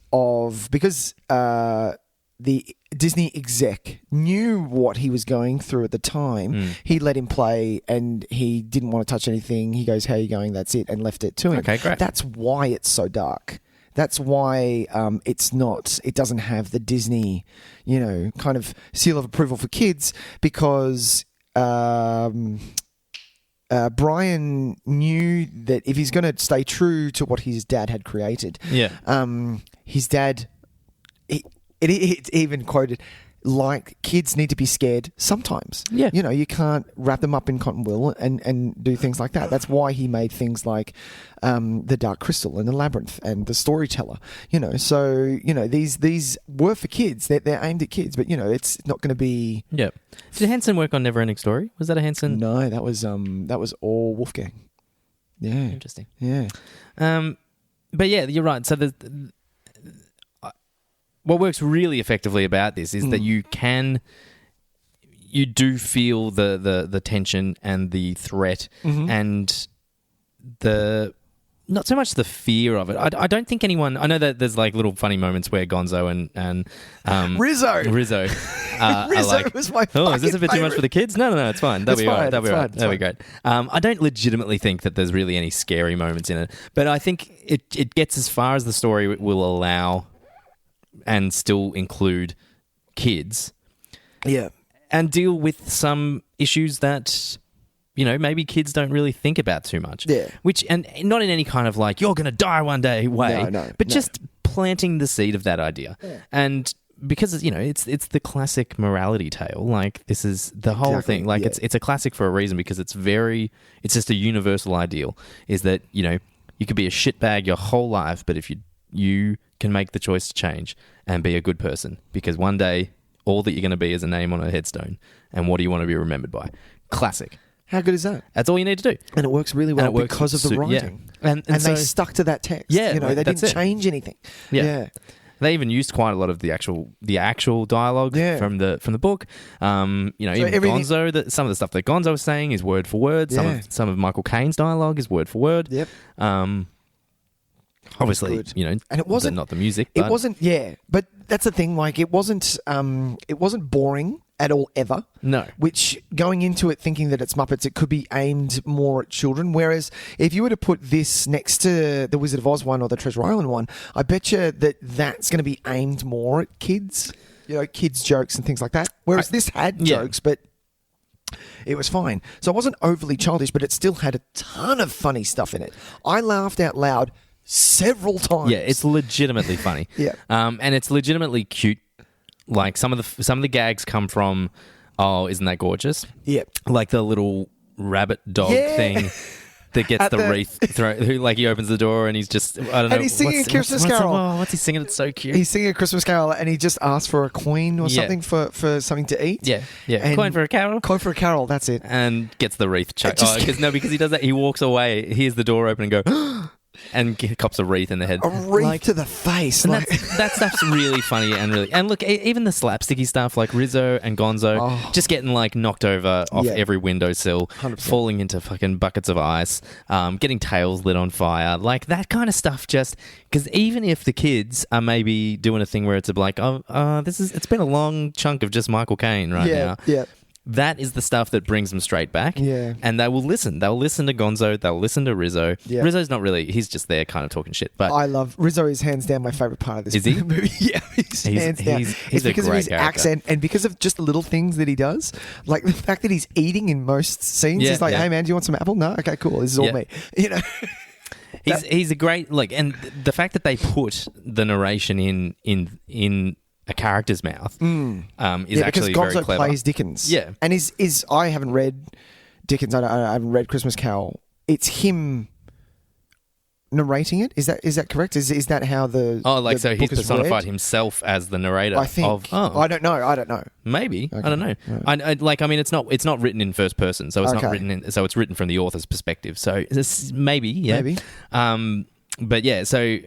the Disney exec knew what he was going through at the time, he let him play and he didn't want to touch anything. He goes, "How are you going? That's it," and left it to him. Okay, great. That's why it's so dark. That's why it doesn't have the Disney, kind of seal of approval for kids, because Brian knew that if he's going to stay true to what his dad had created, his dad, it even quoted, like kids need to be scared sometimes. Yeah. You know, you can't wrap them up in cotton wool and do things like that. That's why he made things like the Dark Crystal and the Labyrinth and the Storyteller. You know, so you know these were for kids. They're aimed at kids, but you know it's not going to be. Yeah. Did Henson work on Neverending Story? Was that a Henson? No, that was all Wolfgang. Yeah. Interesting. Yeah. But yeah, you're right. So what works really effectively about this is that you do feel the tension and the threat and not so much the fear of it. I don't think anyone. I know that there's like little funny moments where Gonzo and Rizzo Rizzo are like, was my oh, is this a bit too favorite. much for the kids? No, it's fine. That'll be all right. That'll be great. I don't legitimately think that there's really any scary moments in it, but I think it gets as far as the story will allow and still include kids. Yeah. And deal with some issues that, you know, maybe kids don't really think about too much. Yeah. And not in any kind of like, you're going to die one day way. No, but just planting the seed of that idea. Yeah. And because, you know, it's the classic morality tale. Like, this is the whole thing. Like, it's a classic for a reason because it's just a universal ideal is that, you know, you could be a shitbag your whole life, but if you can make the choice to change and be a good person, because one day all that you're going to be is a name on a headstone. And what do you want to be remembered by? Classic. How good is that? That's all you need to do. And it works really well because of the writing. Yeah. And so, they stuck to that text. Yeah, you know, they didn't change anything. Yeah. They even used quite a lot of the actual dialogue from the book. You know, so even Gonzo, some of the stuff that Gonzo was saying is word for word. Some of Michael Caine's dialogue is word for word. Yep. Obviously, you know, and it wasn't not the music. It wasn't. Yeah, but that's the thing. Like, it wasn't boring at all ever. No. Which, going into it thinking that it's Muppets, it could be aimed more at children. Whereas if you were to put this next to the Wizard of Oz one or the Treasure Island one, I bet you that's going to be aimed more at kids. You know, kids' jokes and things like that. Whereas this had jokes, but it was fine. So it wasn't overly childish, but it still had a ton of funny stuff in it. I laughed out loud several times. Yeah, it's legitimately funny. Yeah. And it's legitimately cute. Like some of the gags come from, oh, isn't that gorgeous? Yeah. Like the little rabbit dog thing that gets the wreath thrown. Who, like, he opens the door and he's just, I don't know. And he's singing a Christmas Carol. What's he singing? It's so cute. He's singing a Christmas Carol and he just asks for a coin or something for something to eat. Yeah. Coin for a carol. Coin for a carol, that's it. And gets the wreath chucked. Because he does that. He walks away, hears the door open and go, and cops a wreath in the head. A wreath to the face. And that stuff's really funny and look, even the slapsticky stuff like Rizzo and Gonzo just getting like knocked over off every windowsill, 100%. falling into fucking buckets of ice, getting tails lit on fire, like that kind of stuff. Just because even if the kids are maybe doing a thing where it's like, it's been a long chunk of just Michael Caine now. Yeah. That is the stuff that brings them straight back. Yeah. And they will listen. They'll listen to Gonzo. They'll listen to Rizzo. Yeah. Rizzo's not really, he's just there kind of talking shit. But I love Rizzo is hands down my favourite part of this movie. Yeah, he's hands down. He's it's a because great of his character. accent and because of just the little things that he does. Like the fact that he's eating in most scenes. He's like, hey man, do you want some apple? No? Okay, cool. This is all me. You know? He's a great, like, and the fact that they put the narration in a character's mouth is actually very Gonzo clever. plays Dickens. Yeah. And I haven't read Dickens. I haven't read Christmas Carol. It's him narrating it. Is that correct? Is that how the so he's book is personified read? himself as the narrator? I think. I don't know. Maybe. Okay. I don't know. Right. It's not written in first person, so it's not written in. So it's written from the author's perspective. So maybe. Yeah. Maybe. But yeah. So.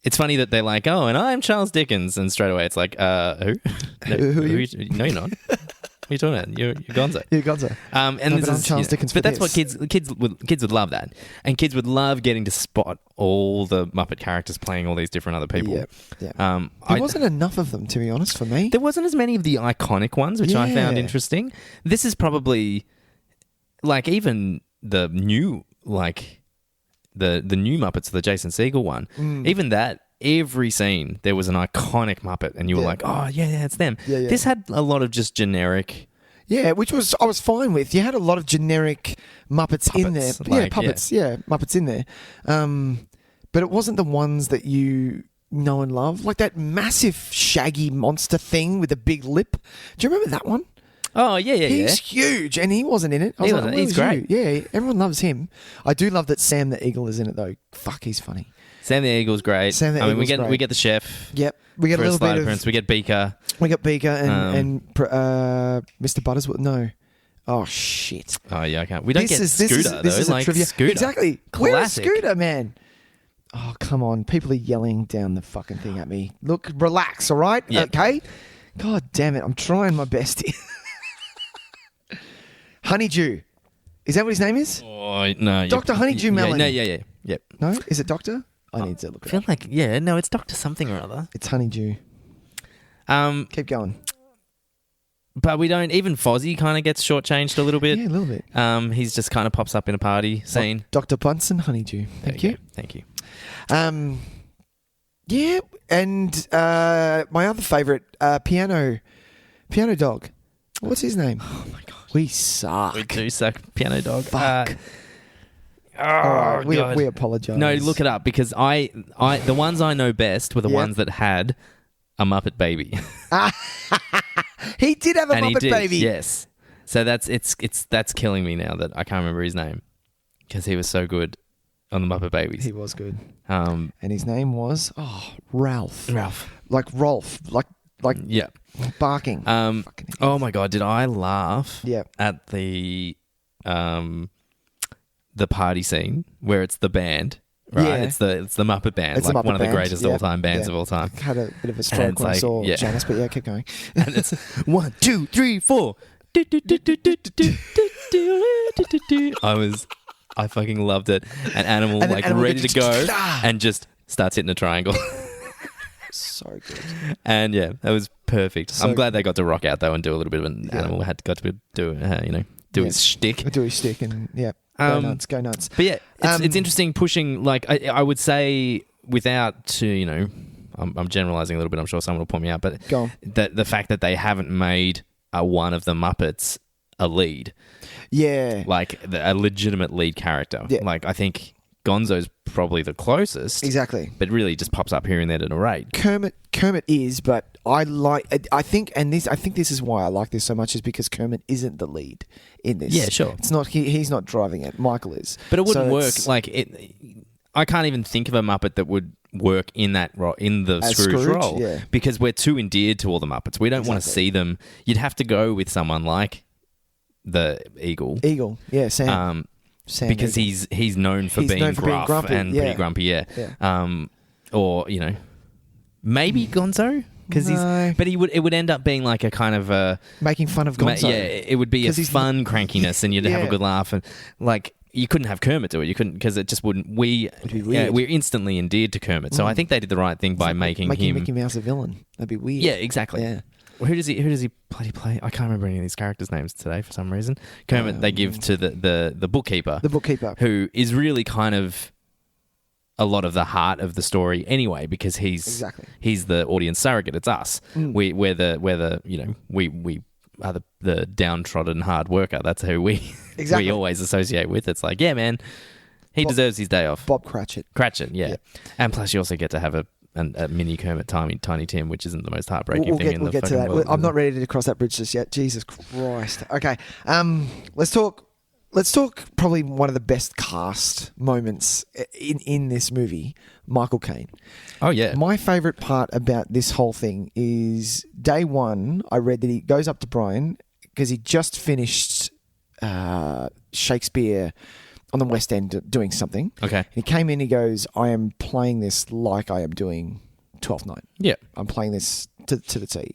It's funny that they're like, oh, and I'm Charles Dickens, and straight away it's like, who? Who are you? No, you're not. What are you talking about? You're Gonzo. You're Gonzo. But I'm Charles Dickens. But that's what kids would love that, and kids would love getting to spot all the Muppet characters playing all these different other people. Yeah. There wasn't enough of them, to be honest, for me. There wasn't as many of the iconic ones, which I found interesting. This is probably like even the new The new Muppets, the Jason Segel one, even that, every scene, there was an iconic Muppet, and you were like, oh, yeah, it's them. Yeah. This had a lot of just generic... Yeah, which I was fine with. You had a lot of generic Muppets in there. Puppets. Yeah, Muppets in there. But it wasn't the ones that you know and love? Like that massive shaggy monster thing with a big lip. Do you remember that one? Oh, yeah. He's huge, and he wasn't in it. He wasn't. He's great. Yeah, everyone loves him. I do love that Sam the Eagle is in it, though. Fuck, he's funny. Sam the Eagle's great. We get the chef. Yep. We get a little bit of... We get Beaker. We got Beaker and Mr. Buttersworth. No. Oh, shit. Oh, yeah, I can't. We don't get Scooter, this is like trivia. Scooter. Exactly. Classic. Where's Scooter, man? Oh, come on. People are yelling down the fucking thing at me. Look, relax, all right? Yep. Okay? God damn it. I'm trying my best here. Honeydew. Is that what his name is? Oh, no. Dr. Honeydew Melon. Yeah. Yep. No? Is it Doctor? I need to look it I feel up. like, yeah, no, it's Dr. something or other. It's Honeydew. Keep going. But we don't, even Fozzie kind of gets shortchanged a little bit. Yeah, a little bit. He's just kind of pops up in a party scene. Dr. Bunsen Honeydew. Thank you. Thank you. Yeah, and my other favourite, Piano Dog. What's his name? Oh, my God. We suck. We do suck. Piano Dog. Fuck. We apologise. No, look it up, because the ones I know best were the ones that had a Muppet baby. He did have a Muppet baby. Yes. So that's killing me now that I can't remember his name, because he was so good on the Muppet Babies. He was good. And his name was Ralph. Like Rolf. Like yeah. Barking. Oh my God, did I laugh at the party scene where it's the band, right? Yeah. It's the Muppet Band, it's like Muppet one of the band. greatest all-time bands of all time. I had a bit of a stroke when I saw Janice, but yeah, keep going. And it's 1, 2, 3, 4. I fucking loved it. And Animal And then like Animal ready to go Ah! and just starts hitting a triangle. So good. And yeah, that was perfect. So I'm glad they got to rock out though and do a little bit of an Animal got to do his shtick. Do his shtick and go nuts. But yeah, it's interesting pushing, like I would say, without I'm generalizing a little bit. I'm sure someone will point me out, but Go on. the fact that they haven't made one of the Muppets a lead, like a legitimate lead character. Yeah. Like I think Gonzo's probably the closest, Exactly. but really just pops up here and there to narrate. Kermit is, but I think this is why I like this so much, is because Kermit isn't the lead in this. Yeah, sure. It's not he's not driving it. Michael is. But it wouldn't work like it. I can't even think of a Muppet that would work in that in the Scrooge role, because we're too endeared to all the Muppets. We don't want to see them. You'd have to go with someone like the Eagle. Yeah, Sam. Sam because Eagle. he's known for being gruff grumpy, and pretty grumpy, or maybe Gonzo, because it would end up being like a kind of a making fun of Gonzo. It would be a fun crankiness, and you'd have a good laugh, and like you couldn't have Kermit do it. You couldn't, because it just wouldn't. It'd be weird. We're instantly endeared to Kermit, so I think they did the right thing by making him Mickey Mouse a villain. That'd be weird. Yeah, exactly. Yeah. Well, who does he bloody play? I can't remember any of these characters' names today for some reason. Kermit they give to the bookkeeper. The bookkeeper. Who is really kind of a lot of the heart of the story anyway, because he's the audience surrogate. It's us. We're the we are the downtrodden hard worker. That's who we always associate with. It's like, yeah, man, he deserves his day off. Bob Cratchit. Yeah. And plus you also get to have a mini Kermit, Tiny Tim, which isn't the most heartbreaking thing in the We'll get to that. world. I'm not ready to cross that bridge just yet. Jesus Christ. Okay. Let's talk probably one of the best cast moments in this movie, Michael Caine. Oh, yeah. My favourite part about this whole thing is day one, I read that he goes up to Brian because he just finished Shakespeare on the West End doing something. Okay. He came in, he goes, I am playing this like I am doing Twelfth Night. Yeah. I'm playing this to the T.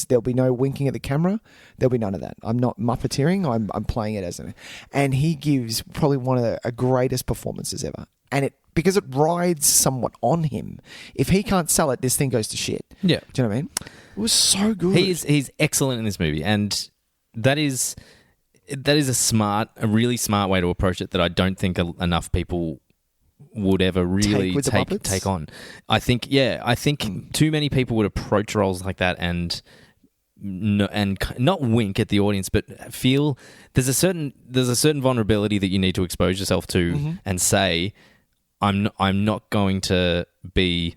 There'll be no winking at the camera. There'll be none of that. I'm not muppeteering. I'm playing it and he gives probably one of the greatest performances ever. And because it rides somewhat on him. If he can't sell it, this thing goes to shit. Yeah. Do you know what I mean? It was so good. He's excellent in this movie, and that is a really smart way to approach it that I don't think enough people would ever really take on. I think too many people would approach roles like that and not wink at the audience, but feel there's a certain vulnerability that you need to expose yourself to and say, I'm not going to be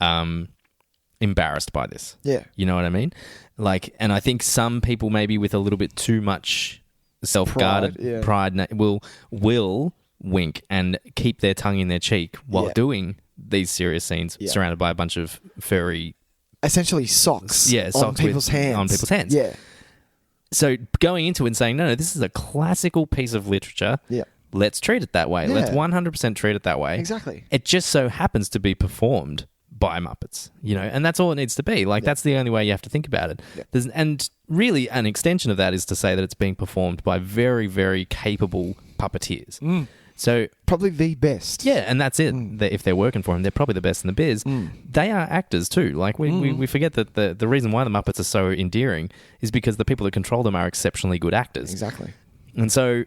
embarrassed by this. Yeah. You know what I mean? Like, and I think some people maybe with a little bit too much self-guarded pride will wink and keep their tongue in their cheek while doing these serious scenes surrounded by a bunch of furry... Essentially socks, on people's hands. On people's hands. Yeah. So going into it and saying, no, this is a classical piece of literature. Yeah. Let's treat it that way. Yeah. Let's 100% treat it that way. Exactly. It just so happens to be performed by Muppets, you know, and that's all it needs to be. Like, that's the only way you have to think about it. Yeah. And really, an extension of that is to say that it's being performed by very, very capable puppeteers. So probably the best. Yeah, and that's it. If they're working for him, they're probably the best in the biz. They are actors too. Like we forget that the reason why the Muppets are so endearing is because the people that control them are exceptionally good actors. Exactly. And so,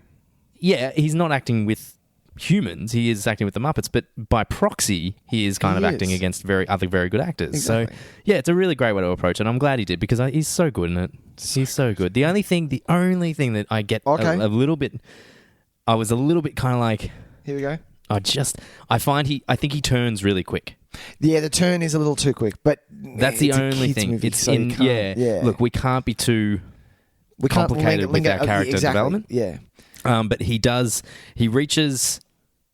yeah, he's not acting with humans. He is acting with the Muppets, but by proxy, he is kind of acting against other very good actors. Exactly. So, yeah, it's a really great way to approach it. I'm glad he did because he's so good in it. He's so good. The only thing that I get a little bit... I was a little bit kind of like... Here we go. I think he turns really quick. Yeah, the turn is a little too quick, but... That's the only thing. Movie, it's so in... Yeah. Look, we can't be too complicated with our character development. Yeah. But he reaches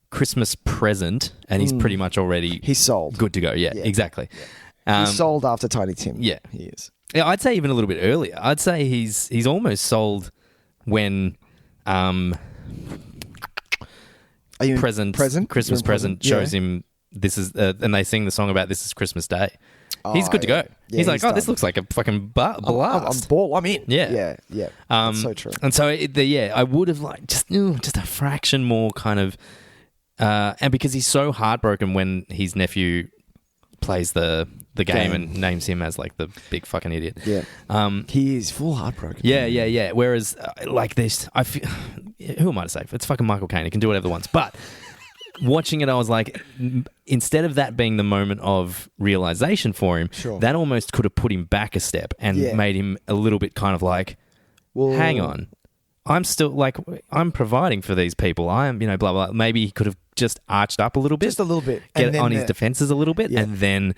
Christmas present and he's pretty much already... He's sold. Good to go. Yeah. Exactly. He's sold after Tiny Tim. Yeah. He is. Yeah, I'd say even a little bit earlier. I'd say he's almost sold when... Christmas present shows him this is, and they sing the song about this is Christmas Day. He's good to go. Yeah, he's like, this looks like a fucking blast. I'm in. Yeah. That's so true. And so, I would have liked just a fraction more kind of, and because he's so heartbroken when his nephew plays the game and names him as like the big fucking idiot. Yeah. He is full heartbroken. Yeah. Whereas like this, I feel, who am I to say? It's fucking Michael Caine. He can do whatever he wants. But watching it, I was like, instead of that being the moment of realization for him, that almost could have put him back a step and made him a little bit kind of like, hang on. I'm still like, I'm providing for these people. I am, blah, blah. Maybe he could have just arched up a little bit. Just a little bit. Get on his defenses a little bit. Yeah. And then,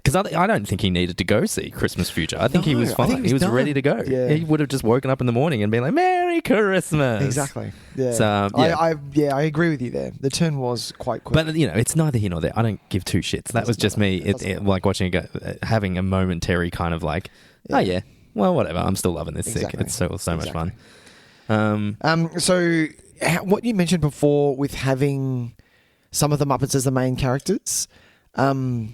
because I don't think he needed to go see Christmas Future. I think he was fine. He was ready to go. Yeah. He would have just woken up in the morning and been like, Merry Christmas. Exactly. Yeah. So, I agree with you there. The turn was quite quick. But, it's neither here nor there. I don't give two shits. That was just me like watching it, having a momentary kind of like, well, whatever. I'm still loving this. Exactly. It's so much fun. So what you mentioned before with having some of the Muppets as the main characters, the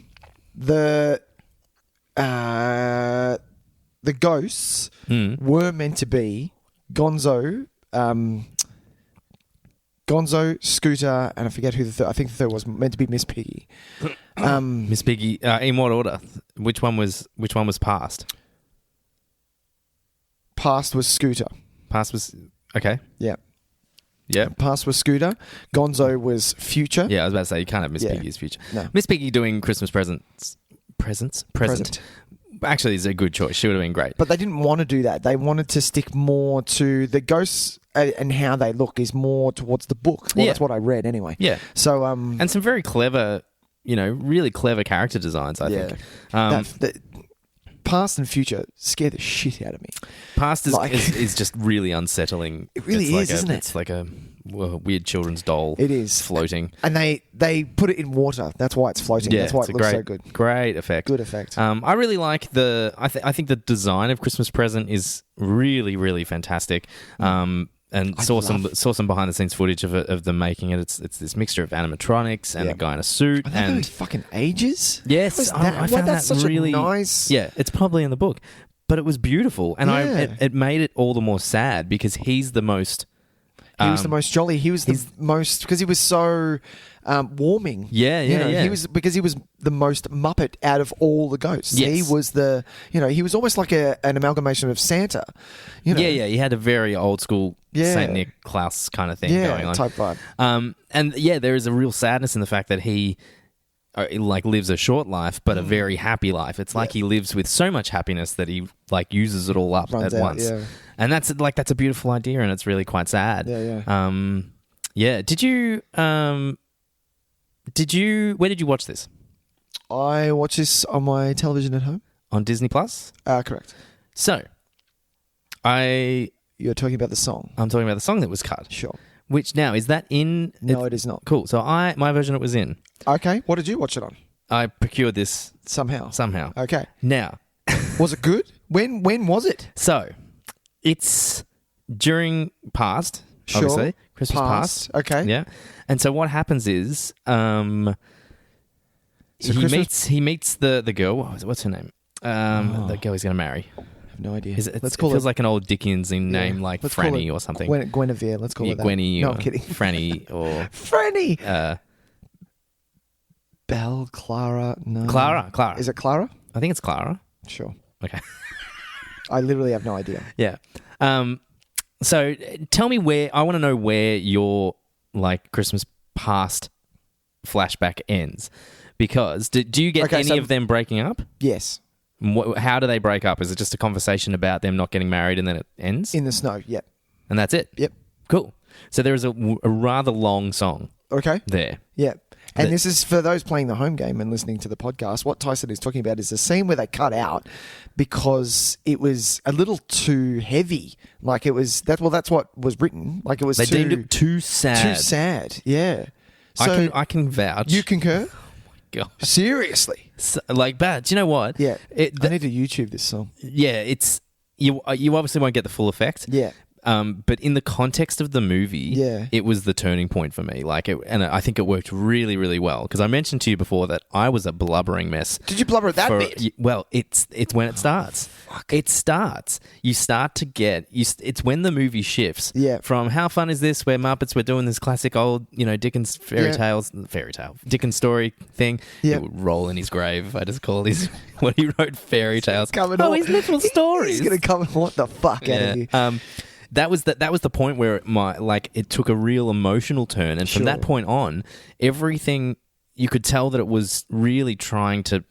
ghosts were meant to be Gonzo, Scooter, and I forget who the third. I think the third was meant to be Miss Piggy. Miss Piggy. In what order? Which one was past? Past was Scooter. Past was okay. Yeah. Yeah. Past was Scooter. Gonzo was Future. Yeah, I was about to say you can't have Miss Piggy as Future. No. Miss Piggy doing Christmas present. Actually, is a good choice. She would have been great. But they didn't want to do that. They wanted to stick more to the ghosts and how they look is more towards the book. Well, that's what I read anyway. Yeah. So and some very clever, really clever character designs. I think. Past and Future scare the shit out of me. Past is just really unsettling. It really is, isn't it? It's like a weird children's doll. It is floating, and they put it in water. That's why it's floating. Yeah, that's why it looks so good. Great effect. Good effect. I really like I think the design of Christmas Present is really, really fantastic. And saw some behind the scenes footage of them making it. It's this mixture of animatronics and a guy in a suit. Are they and fucking ages? Yes, I found that's that such really a nice. Yeah, it's probably in the book, but it was beautiful, and it made it all the more sad because he's the most. He was the most jolly. He was the most because he was so warming. Yeah. He was because he was the most Muppet out of all the ghosts. Yes. He was he was almost like an amalgamation of Santa. Yeah. He had a very old school Saint Nick Klaus kind of thing going on. Type vibe. And there is a real sadness in the fact that he lives a short life but a very happy life. It's like he lives with so much happiness that he uses it all up at once. Yeah. And that's a beautiful idea, and it's really quite sad. Yeah. Did you where did you watch this? I watch this on my television at home. On Disney Plus? Correct. So, You're talking about the song. I'm talking about the song that was cut. Sure. Which now, is that in? No, it is not. Cool. So my version it was in. Okay. What did you watch it on? I procured this Somehow. Okay. Now. Was it good? When was it? So, it's during past, Sure. obviously. Christmas past. Okay. Yeah. And so what happens is he meets the girl. What's her name? The girl he's going to marry. I have no idea. It feels like an old Dickensian name, like Franny or something. Guinevere, let's call it that. Gwenny. No, I'm kidding. Franny or... Franny! Belle, Clara, no. Clara. Is it Clara? I think it's Clara. Sure. Okay. I literally have no idea. Yeah. So tell me I want to know where your like Christmas past flashback ends, because do you get any of them breaking up? Yes. How do they break up? Is it just a conversation about them not getting married and then it ends? In the snow, yep. And that's it? Yep. Cool. So there is a rather long song. Okay. There. Yep. And this is for those playing the home game and listening to the podcast. What Tyson is talking about is the scene where they cut out because it was a little too heavy. Like it was that's what was written. Like it was deemed it too sad. Too sad. Yeah. So I can vouch. You concur? God. Seriously. So, like bad. Do you know what? Yeah. I need to YouTube this song. Yeah, it's you obviously won't get the full effect. Yeah. But in the context of the movie, Yeah. it was the turning point for me. And I think it worked really, really well. Because I mentioned to you before that I was a blubbering mess. Did you blubber at that bit? Well, it's when it starts. It starts. You start to get. It's when the movie shifts. Yeah. From how fun is this? Where Muppets were doing this classic old, Dickens Dickens story thing. Yeah. It would roll in his grave. I just call his when he wrote fairy tales. His little stories. He's going to come and what the fuck out of you. That was the point where it took a real emotional turn, and from that point on, everything you could tell that it was really trying to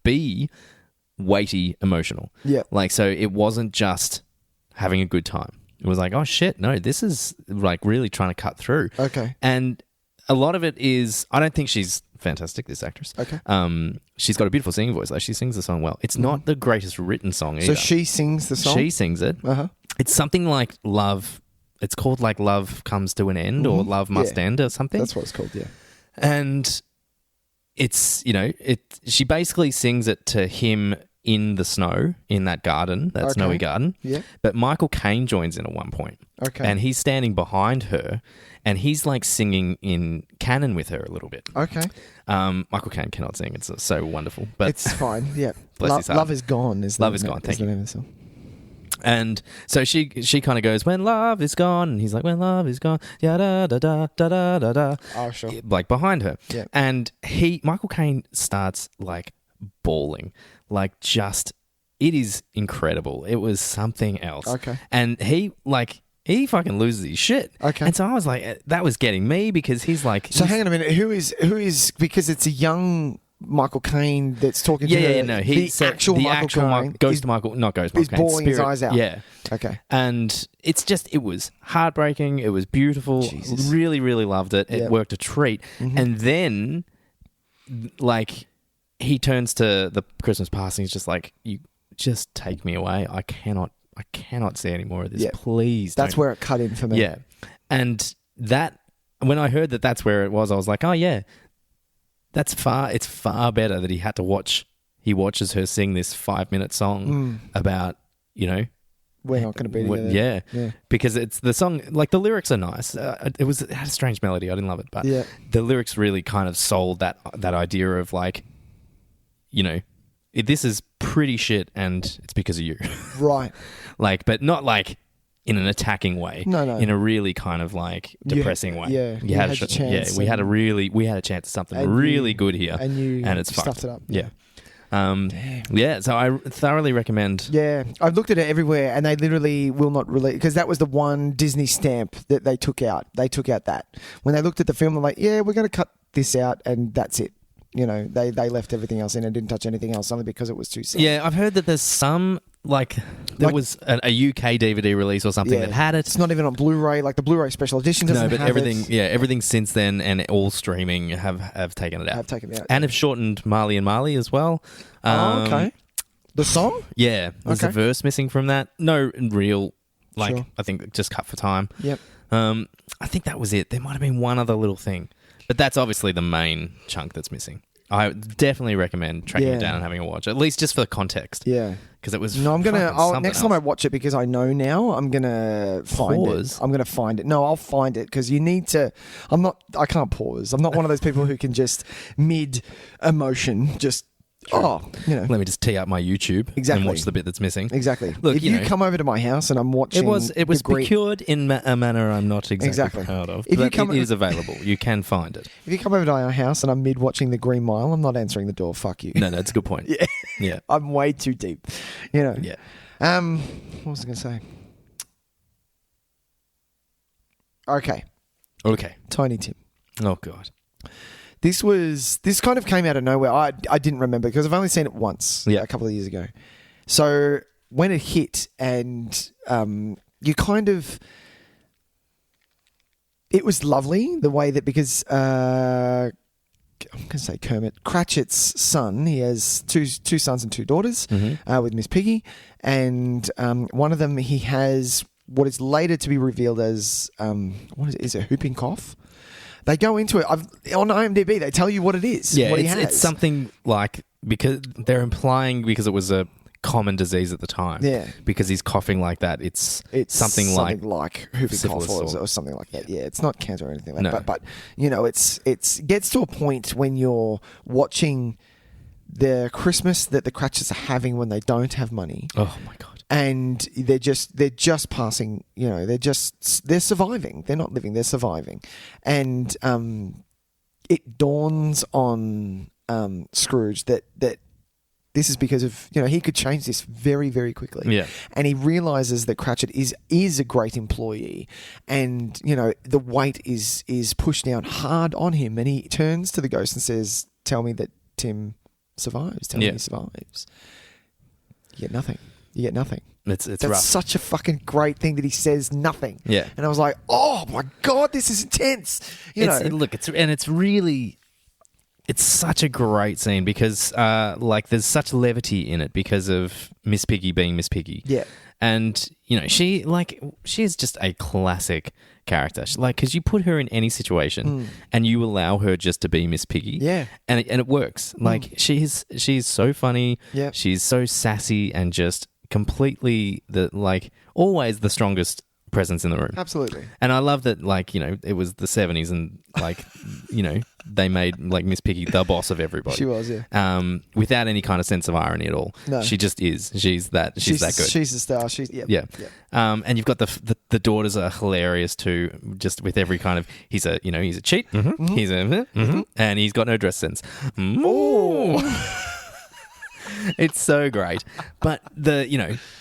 be weighty emotional. Yeah. Like, so it wasn't just having a good time. It was like, oh shit, no, this is like really trying to cut through. Okay. And a lot of it is, I don't think she's fantastic, this actress. Okay. She's got a beautiful singing voice. Like, she sings the song well. It's not the greatest written song either. So she sings the song? She sings it. Uh-huh. It's something like Love. It's called like Love Comes to an End or Love Must End or something. That's what it's called, yeah. And it's, she basically sings it to him in the snow, in that garden, that snowy garden. Yeah. But Michael Caine joins in at one point. Okay. And he's standing behind her and he's like singing in canon with her a little bit. Okay. Michael Caine cannot sing. It's so wonderful. But it's fine, yeah. Bless his heart. Love is Gone. Love is Gone, thank you. The name of the song. And so she kind of goes, when love is gone, and he's like, when love is gone, da da da da da da da. Oh, sure. Like behind her, yeah. And Michael Caine starts like bawling, like just it is incredible. It was something else. Okay. And he fucking loses his shit. Okay. And so I was like, that was getting me because he's like, so hang on a minute, who is because it's a young Michael Caine that's talking to her. Yeah, no. The actual Michael Caine Ghost Michael Caine. He's bawling his eyes out. Yeah. Okay. And it was heartbreaking. It was beautiful. Jesus. Really, really loved it. It worked a treat. Mm-hmm. And then, like, he turns to the Christmas past and he's just like, you just take me away. I cannot see any more of this. Yeah. Please. That's where it cut in for me. Yeah. And when I heard that that's where it was, I was like, oh, yeah. It's far better that he watches her sing this 5-minute song about, we're not going to be together. Yeah. Because it's the song, like the lyrics are nice. It had a strange melody. I didn't love it, but the lyrics really kind of sold that idea of like, this is pretty shit and it's because of you. Right. Like, but not like in an attacking way. No. In a really kind of like depressing way. Yeah. You had a chance. Yeah, we had a chance of something really good here. And it's stuffed fucked. it up. Yeah. Yeah, so I thoroughly recommend. Yeah, I've looked at it everywhere and they literally will not release, because that was the one Disney stamp that they took out. They took out that. When they looked at the film, they're like, yeah, we're going to cut this out and that's it. they left everything else in and didn't touch anything else only because it was too sad. Yeah, I've heard that there's some there was a UK DVD release or something that had it. It's not even on Blu-ray. Like the Bluray special edition doesn't have everything. it. Yeah, everything since then and all streaming have taken it out. Have taken it out, and have shortened Marley and Marley as well. Okay. The song? Yeah, there's a verse missing from that. No real, Sure. I think just cut for time. Yep. I think that was it. There might have been one other little thing, but that's obviously the main chunk that's missing. I definitely recommend tracking it down and having a watch, at least just for the context. Yeah, because it was. No, I'm gonna. Next time I watch it, because I know now, I'm gonna find it. I'm gonna find it. No, I'll find it because you need to. I can't pause. I'm not one of those people who can just mid emotion just. Sure. Let me just tee up my YouTube and watch the bit that's missing. Exactly. Look, if you come over to my house and I'm watching, it was procured in a manner I'm not exactly proud of. But it is available. You can find it. If you come over to our house and I'm mid watching The Green Mile, I'm not answering the door. Fuck you. No, it's a good point. Yeah. I'm way too deep. Yeah. What was I going to say? Okay. Tiny Tim. Oh God. This kind of came out of nowhere. I didn't remember because I've only seen it once a couple of years ago. So when it hit and you kind of... It was lovely the way that because... I'm going to say Kermit. Cratchit's son, he has two sons and two daughters with Miss Piggy. And one of them, he has what is later to be revealed as... what is it? Whooping cough? They go into it. On IMDb, they tell you what it is. Yeah, what it's something like, because they're implying because it was a common disease at the time. Yeah. Because he's coughing like that, it's something like whooping cough or something like that. Yeah, it's not cancer or anything like that. But it gets to a point when you're watching the Christmas that the Cratchits are having when they don't have money. Oh my God. And they're just passing, they're surviving. They're not living, they're surviving. And it dawns on Scrooge that this is because of, he could change this very, very quickly. Yeah. And he realizes that Cratchit is a great employee, and, the weight is pushed down hard on him, and he turns to the ghost and says, "Tell me that Tim survives. Tell me he survives." You get nothing. That's rough. Such a fucking great thing that he says nothing. Yeah. And I was like, oh my God, this is intense. It's such a great scene because there's such levity in it because of Miss Piggy being Miss Piggy. Yeah. And, she is just a classic character. Because you put her in any situation and you allow her just to be Miss Piggy. Yeah. And it works. She's so funny. Yeah. She's so sassy and just completely always the strongest presence in the room. Absolutely. And I love that, it was the 70s and, they made, Miss Piggy the boss of everybody. She was, yeah. Without any kind of sense of irony at all. No. She just is. She's that good. She's a star. Yeah. And you've got the daughters are hilarious too, just with every kind of, he's a cheat. Mm-hmm. He's and he's got no dress sense. Oh. It's so great. But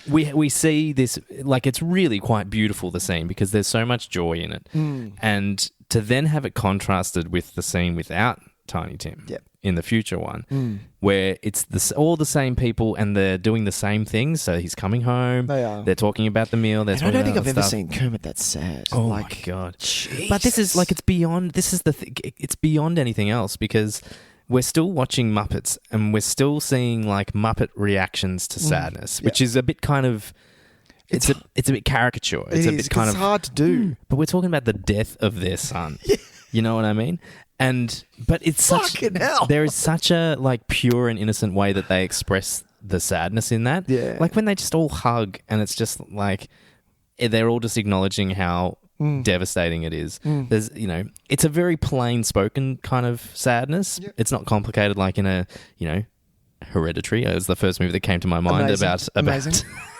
we see this, it's really quite beautiful, the scene, because there's so much joy in it. And to then have it contrasted with the scene without Tiny Tim in the future one, where it's all the same people and they're doing the same things. So he's coming home. They are. They're talking about the meal. I don't think I've ever seen Kermit that sad. Oh my God. Jesus. But this is it's beyond, it's beyond anything else, because we're still watching Muppets and we're still seeing Muppet reactions to sadness, which is a bit kind of... It's a bit caricature. It's hard to do. But we're talking about the death of their son. Yeah. You know what I mean? But it's fucking hell. There is such a pure and innocent way that they express the sadness in that. Yeah. When they just all hug and it's just they're all just acknowledging how devastating it is. There's it's a very plain spoken kind of sadness. Yep. It's not complicated in a Hereditary. It was the first movie that came to my mind. Amazing.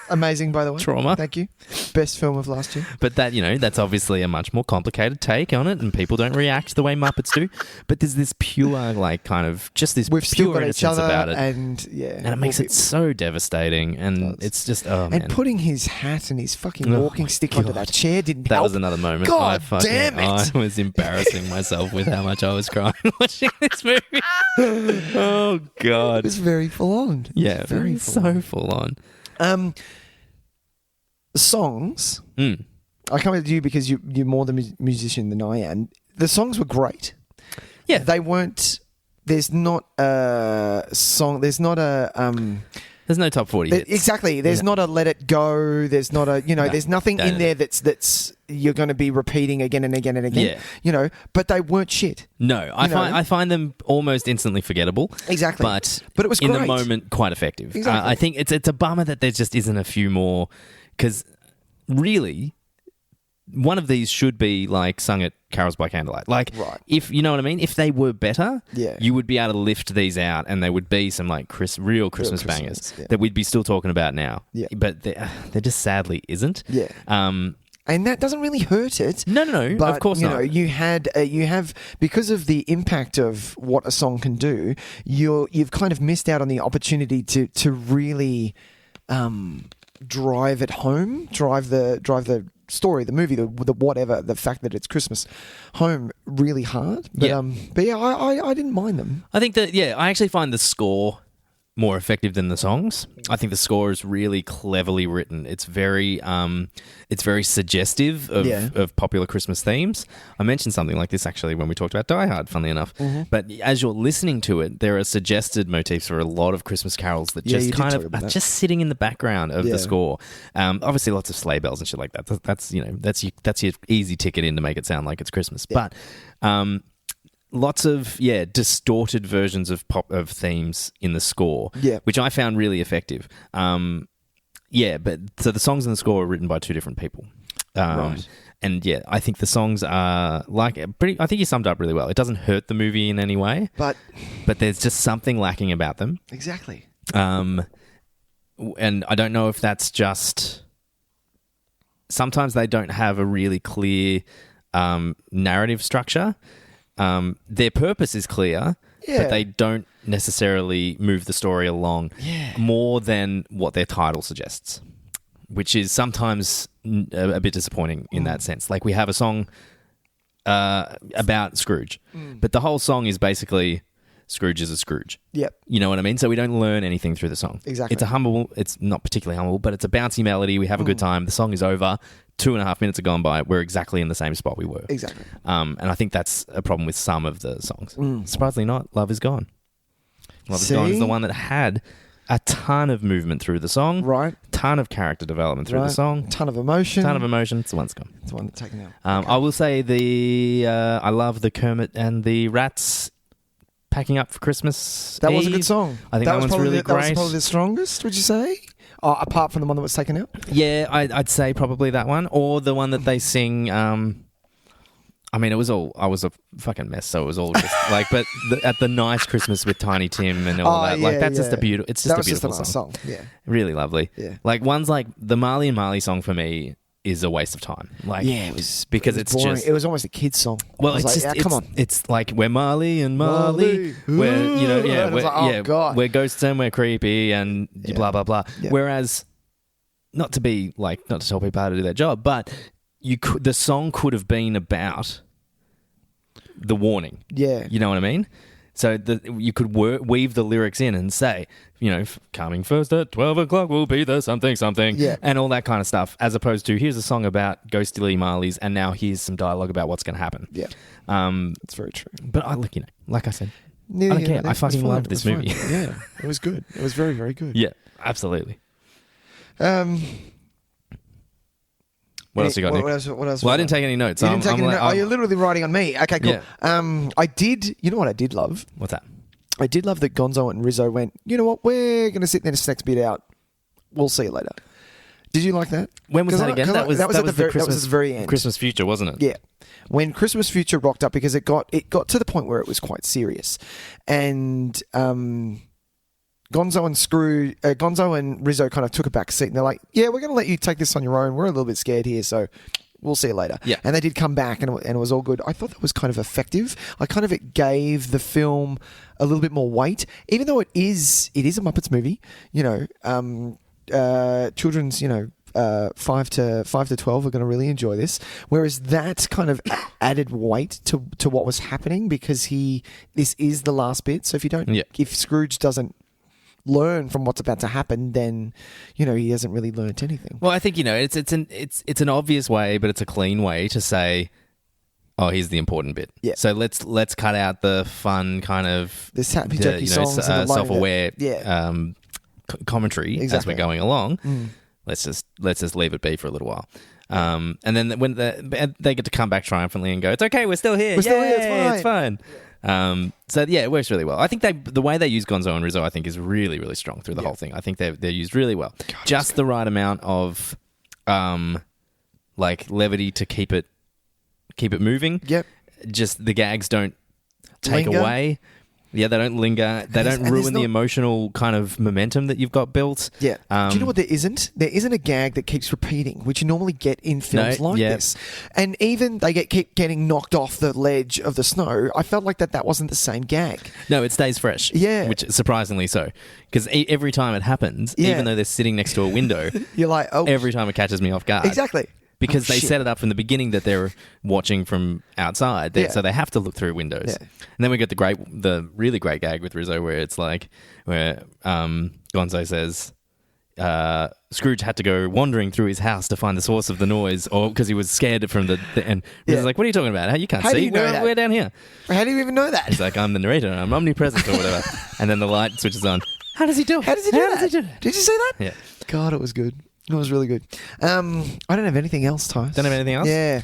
Amazing, by the way. Trauma. Thank you. Best film of last year. But that, that's obviously a much more complicated take on it, and people don't react the way Muppets do. But there's this pure, kind of just this We've still pure got each innocence other, about it, and it makes it so devastating, and it's just and putting his hat and his fucking walking stick onto that chair didn't help. That was another moment. God damn it! I was embarrassing myself with how much I was crying watching this movie. Oh God, it was very full on. Yeah, very so full on. Songs. I come to you because you're more the musician than I am. The songs were great. Yeah, they weren't. There's not a song. There's not a. There's no top 40 hits. Exactly. There's not a Let It Go. There's not a. There's nothing in there that's you're going to be repeating again and again and again. Yeah. But they weren't shit. No, I find them almost instantly forgettable. Exactly. But it was in great. the moment quite effective. Exactly. I think it's a bummer that there just isn't a few more, because really, one of these should be sung at Carols by Candlelight. Right. If you know what I mean, if they were better, yeah, you would be able to lift these out, and they would be some real Christmas bangers that we'd be still talking about now. Yeah. But there just sadly isn't. Yeah. And that doesn't really hurt it. No, but, of course not. You have because of the impact of what a song can do. You've kind of missed out on the opportunity to really drive it home, drive the story, the movie, the whatever, the fact that it's Christmas home really hard. But I didn't mind them. I think that I actually find the score more effective than the songs. I think the score is really cleverly written. It's very suggestive of popular Christmas themes. I mentioned something like this actually when we talked about Die Hard, funnily enough. Mm-hmm. But as you're listening to it, there are suggested motifs for a lot of Christmas carols that just kind of are just sitting in the background of the score. Obviously, lots of sleigh bells and shit like that. That's your easy ticket in to make it sound like it's Christmas. Yeah. But lots of distorted versions of themes in the score, which I found really effective. But so the songs in the score are written by two different people, right? And I think the songs are I think you summed up really well. It doesn't hurt the movie in any way, but there's just something lacking about them. Exactly. And I don't know if that's just sometimes they don't have a really clear narrative structure. Their purpose is clear, but they don't necessarily move the story along more than what their title suggests, which is sometimes a bit disappointing in that sense. Like we have a song about Scrooge, but the whole song is basically Scrooge is a Scrooge. Yep. You know what I mean? So we don't learn anything through the song. Exactly. It's not particularly humble, but it's a bouncy melody. We have a good time. The song is over. 2.5 minutes have gone by. We're exactly in the same spot we were. Exactly. And I think that's a problem with some of the songs. Surprisingly not, Love Is Gone. Love Is Gone is the one that had a ton of movement through the song. Right. Ton of character development through the song. Ton of emotion. It's the one that's gone. It's the one that's taken out. I will say I love the Kermit and the Rats packing up for Christmas. That was a good song. I think that one's really great. That was probably the strongest, would you say? Apart from the one that was taken out? Yeah, I'd say probably that one. Or the one that they sing... I was a fucking mess, so it was all just but at the nice Christmas with Tiny Tim and all that. That's just a beautiful. It's just a beautiful song. Yeah, really lovely. Yeah, ones like the Marley and Marley song for me is a waste of time. It was because it's boring. It was almost a kid's song. Well, come on. It's like we're Marley and Marley. We're God, we're ghosts and we're creepy and blah blah blah. Yeah. Whereas, not to tell people how to do their job, but the song could have been about the warning. Yeah. You know what I mean? So you could weave the lyrics in and say, coming first at 12 o'clock will be the something, and all that kind of stuff, as opposed to here's a song about ghostly Marleys and now here's some dialogue about what's going to happen. Yeah. It's very true. But like I said, I don't care. I fucking loved this movie. Yeah. It was good. It was very, very good. Yeah, absolutely. What else you got, Nick? What else? Well, I didn't take any notes. You didn't take any notes? You're literally writing on me. Okay, cool. Yeah. I did... You know what I did love? What's that? I did love that Gonzo and Rizzo went, you know what, we're going to sit this next bit out. We'll see you later. Did you like that? When was that again? That was at the very end. Christmas Future, wasn't it? Yeah. When Christmas Future rocked up, because it got to the point where it was quite serious. And Gonzo and Rizzo kind of took a back seat, and they're like, "Yeah, we're going to let you take this on your own. We're a little bit scared here, so we'll see you later." Yeah. And they did come back, and it was all good. I thought that was kind of effective. It gave the film a little bit more weight, even though it is a Muppets movie. Children's 5 to 12 are going to really enjoy this. Whereas that kind of added weight to what was happening, because this is the last bit. So if Scrooge doesn't learn from what's about to happen, then he hasn't really learnt anything. Well, I think it's an obvious way, but it's a clean way to say, oh, here's the important bit. Yeah. So let's cut out the fun kind of this happy jokey songs, and self-aware commentary exactly. as we're going along. Let's just leave it be for a little while. And then when they get to come back triumphantly and go, it's okay, we're still here. We're still here, it's fine. It works really well. I think the way they use Gonzo and Rizzo, I think, is really, really strong through the whole thing. I think they're used really well. God, just the right amount of levity to keep it moving. Yep. Just the gags don't take linger. away. Yeah, they don't linger. They don't ruin the emotional kind of momentum that you've got built. Yeah. Do you know what there isn't? There isn't a gag that keeps repeating, which you normally get in films this. And even they keep getting knocked off the ledge of the snow. I felt like that wasn't the same gag. No, it stays fresh. Yeah. Which surprisingly so. Because every time it happens, even though they're sitting next to a window, you're like, oh. Every time it catches me off guard. Exactly. Because they set it up from the beginning that they're watching from outside, so they have to look through windows. Yeah. And then we get the really great gag with Rizzo, where it's where Gonzo says Scrooge had to go wandering through his house to find the source of the noise, or because he was scared from and Rizzo's like, "What are you talking about? You can't see. You know we're down here." How do you even know that? He's like, "I'm the narrator. I'm omnipresent," or whatever. And then the light switches on. How does he do it? How does he do that? Did you see that? Yeah. God, it was good. It was really good. I don't have anything else, Tys. Don't have anything else? Yeah.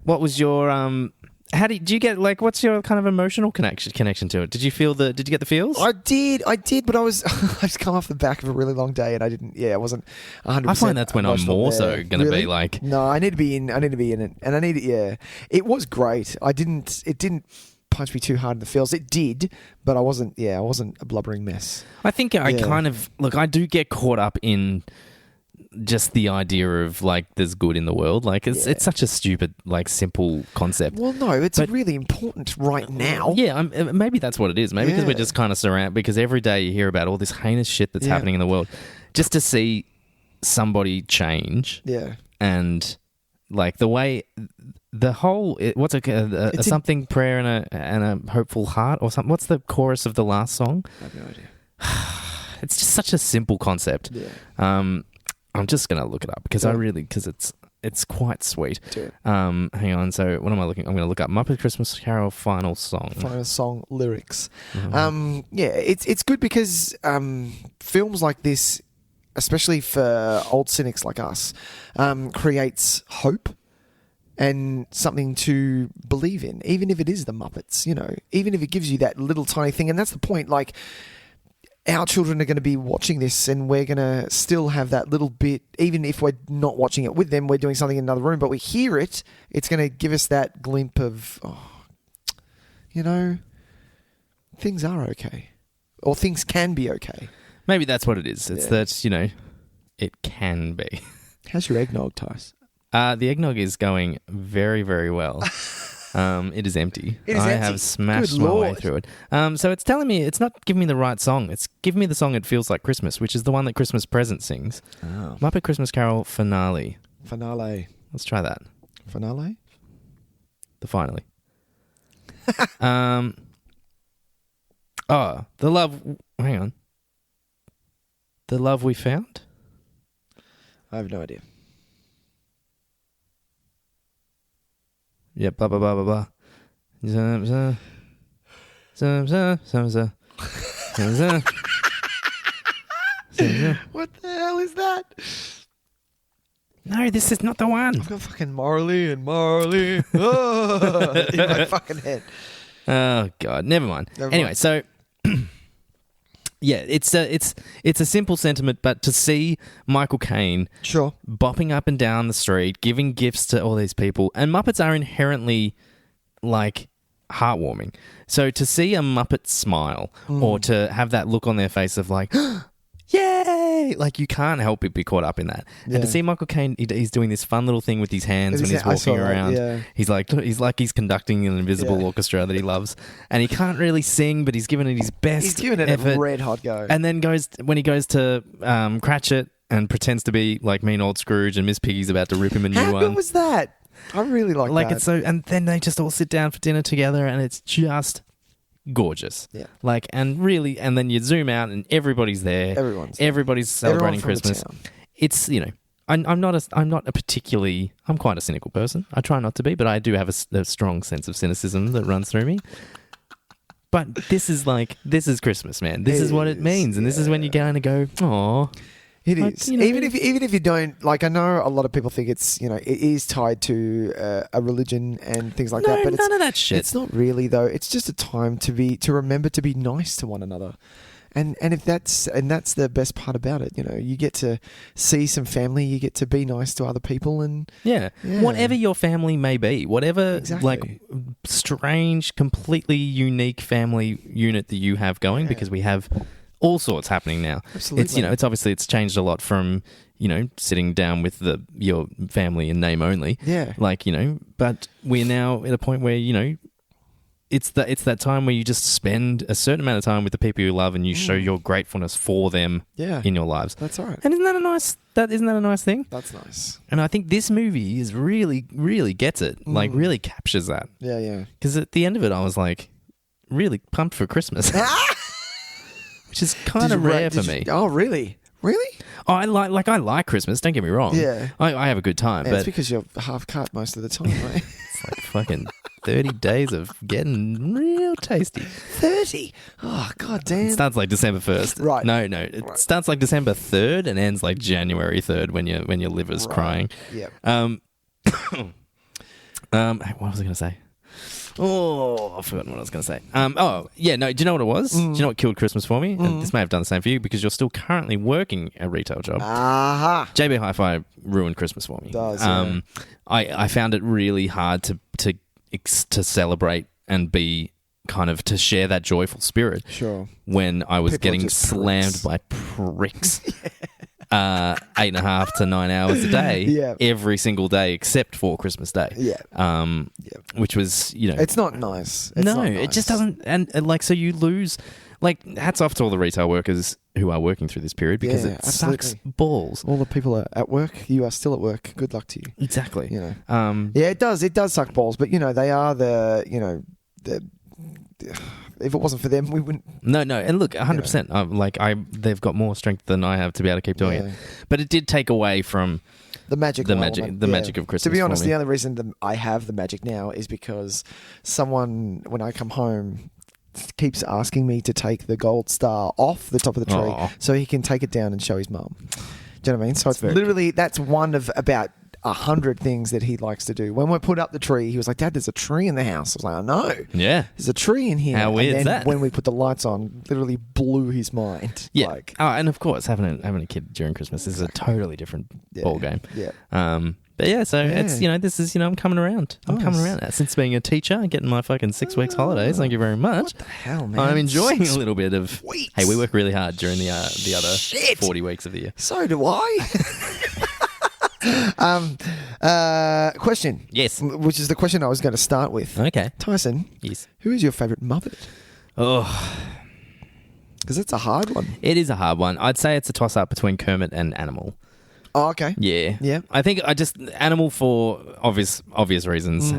What was your do you get what's your kind of emotional connection to it? Did you get the feels? I did, but I just come off the back of a really long day, and I wasn't 100%. I find that's when I'm more so going to be like, no, I need to be in it, and it was great. It didn't punch me too hard in the feels. It did, but I wasn't a blubbering mess. I think I kind of I do get caught up in just the idea of there's good in the world. It's such a stupid simple concept. Well, no, it's really important right now. Yeah, maybe that's what it is. Maybe because we're just kind of surrounded, because every day you hear about all this heinous shit that's happening in the world. Just to see somebody change. Yeah. And the way the whole what's a something prayer and a hopeful heart or something. What's the chorus of the last song? I have no idea. It's just such a simple concept. Yeah. I'm just going to look it up because it's quite sweet. Hang on. So what am I looking? I'm going to look up Muppet Christmas Carol final song. Final song lyrics. Mm-hmm. It's good because films like this, especially for old cynics like us, creates hope and something to believe in, even if it is the Muppets. Even if it gives you that little tiny thing, and that's the point. Our children are going to be watching this, and we're going to still have that little bit, even if we're not watching it with them, we're doing something in another room, but we hear it, it's going to give us that glimpse of, things are okay. Or things can be okay. Maybe that's what it is. It's that, it can be. How's your eggnog, Tys? The eggnog is going very, very well. It is empty. I have smashed my way through it. So it's telling me, it's not giving me the right song. It's giving me the song It Feels Like Christmas, which is the one that Christmas Present sings. Oh. Muppet Christmas Carol Finale. Finale. Let's try that. Finale? The finally. The love... Hang on. The love we found? I have no idea. Yeah, blah, blah, blah, blah, blah. What the hell is that? No, this is not the one. I've got fucking Marley and Marley. Oh, in my fucking head. Oh, God. Never mind. Anyway, so... Yeah, it's a simple sentiment, but to see Michael Caine bopping up and down the street, giving gifts to all these people, and Muppets are inherently heartwarming. So to see a Muppet smile or to have that look on their face of like, yay! Like, you can't help but be caught up in that. Yeah. And to see Michael Caine, he's doing this fun little thing with his hands when he's walking around. Yeah. He's like he's conducting an invisible orchestra that he loves, and he can't really sing, but he's giving it his best. He's giving it effort. a red hot go. And then when he goes to Cratchit and pretends to be like mean old Scrooge, and Miss Piggy's about to rip him a new one. How good was that? I really like that. It's so, and then they just all sit down for dinner together, and it's just gorgeous. Yeah. And then you zoom out, and everybody's there. Everybody's celebrating Christmas. It's, I'm quite a cynical person. I try not to be, but I do have a strong sense of cynicism that runs through me. But this is Christmas, man. This is what it means, and this is when you're going to go, aw. It is. Even if you don't, like, I know a lot of people think it's, it is tied to a religion and things like that. But none of that shit. It's not really, though. It's just a time to remember to be nice to one another. And that's the best part about it. You get to see some family, you get to be nice to other people, and whatever your family may be, whatever like strange, completely unique family unit that you have going, because we have all sorts happening now. Absolutely. It's obviously it's changed a lot from sitting down with your family in name only. Yeah. But we're now at a point where it's that time where you just spend a certain amount of time with the people you love, and you show your gratefulness for them in your lives. That's all right. And isn't that a nice thing? That's nice. And I think this movie is really, really gets it. Like, really captures that. Yeah, yeah. Because at the end of it, I was like, really pumped for Christmas. Which is kind of rare for me. Oh, really? Really? Oh, I like Christmas. Don't get me wrong. Yeah, I have a good time. Yeah, but it's because you're half cut most of the time, right? It's like fucking 30 days of getting real tasty. 30? Oh, god damn! It starts like December 1st. Right? No. It starts like December 3rd and ends like January 3rd when your liver's crying. Yeah. What was I going to say? Oh, I've forgotten what I was going to say. Do you know what it was? Do you know what killed Christmas for me? And this may have done the same for you, because you're still currently working a retail job. Aha! JB Hi-Fi ruined Christmas for me. It does, yeah. I found it really hard to celebrate and be kind of to share that joyful spirit. Sure. When I was getting slammed by pricks. 8.5 to 9 hours a day, every single day except for Christmas Day. Which was, it's not nice. It just doesn't. And so you lose. Like, hats off to all the retail workers who are working through this period, because it sucks balls. All the people are at work. You are still at work. Good luck to you. Exactly. It does. It does suck balls. But they are the. If it wasn't for them, we wouldn't. No, and look, 100%. They've got more strength than I have to be able to keep doing it. But it did take away from the magic, magic of Christmas. To be honest, the only reason that I have the magic now is because someone, when I come home, keeps asking me to take the gold star off the top of the tree so he can take it down and show his mum. Do you know what I mean? So it's literally that's one of about 100 things that he likes to do. When we put up the tree, he was like, "Dad, there's a tree in the house." I was like, "I know. Yeah, there's a tree in here." How weird is that? When we put the lights on, literally blew his mind. Yeah. And of course, having a kid during Christmas is a totally different ball game. Yeah. But it's this is I'm coming around. I'm coming around now. Since being a teacher and getting my fucking 6 weeks holidays. Thank you very much. What the hell, man? I'm enjoying a little bit of. Weeks. Hey, we work really hard during the other 40 weeks of the year. So do I. Question. Yes. Which is the question I was going to start with. Okay. Tyson. Yes. Who is your favourite Muppet? Oh. Because it's a hard one. It is a hard one. I'd say it's a toss-up between Kermit and Animal. Oh, okay. Yeah. Yeah. I think Animal for obvious reasons.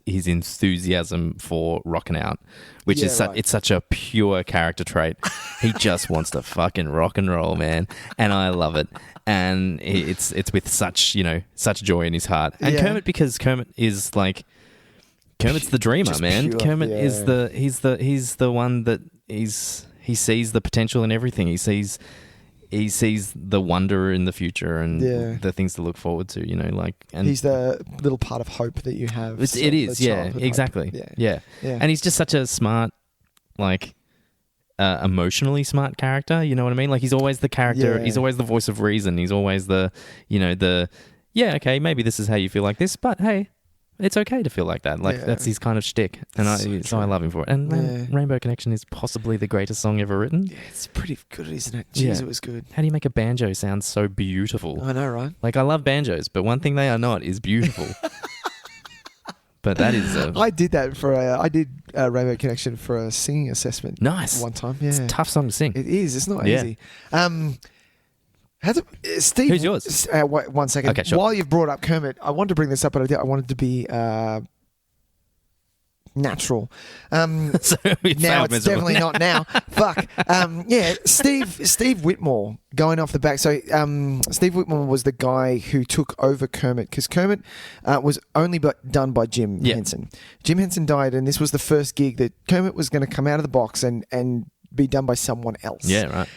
His enthusiasm for rocking out, which is it's such a pure character trait. He just wants to fucking rock and roll, man. And I love it. And it's with such joy in his heart. And Kermit, because Kermit is like Kermit's the dreamer, just man. Pure, Kermit is he's the one that he sees the potential in everything. He sees the wonder in the future and the things to look forward to, and he's the little part of hope that you have. It is, exactly. Yeah. And he's just such a smart, emotionally smart character, you know what I mean? Like, he's always the character, he's always the voice of reason, he's always the, okay, maybe this is how you feel like this, but hey, it's okay to feel like that. Like that's his kind of shtick, and so I love him for it. And Rainbow Connection is possibly the greatest song ever written. Yeah, it's pretty good, isn't it? Jeez, it was good. How do you make a banjo sound so beautiful? I know, right? Like, I love banjos, but one thing they are not is beautiful. But that is... I did that for Rainbow Connection for a singing assessment. Nice. One time, yeah. It's a tough song to sing. It is. It's not easy. Steve, who's yours? Wait, 1 second. Okay, sure. While you've brought up Kermit, I wanted to bring this up, but I wanted to be natural. So now it's definitely not now. Fuck. Steve Whitmore going off the back. So Steve Whitmore was the guy who took over Kermit because Kermit was only done by Jim Henson. Jim Henson died, and this was the first gig that Kermit was going to come out of the box and be done by someone else. Yeah, right.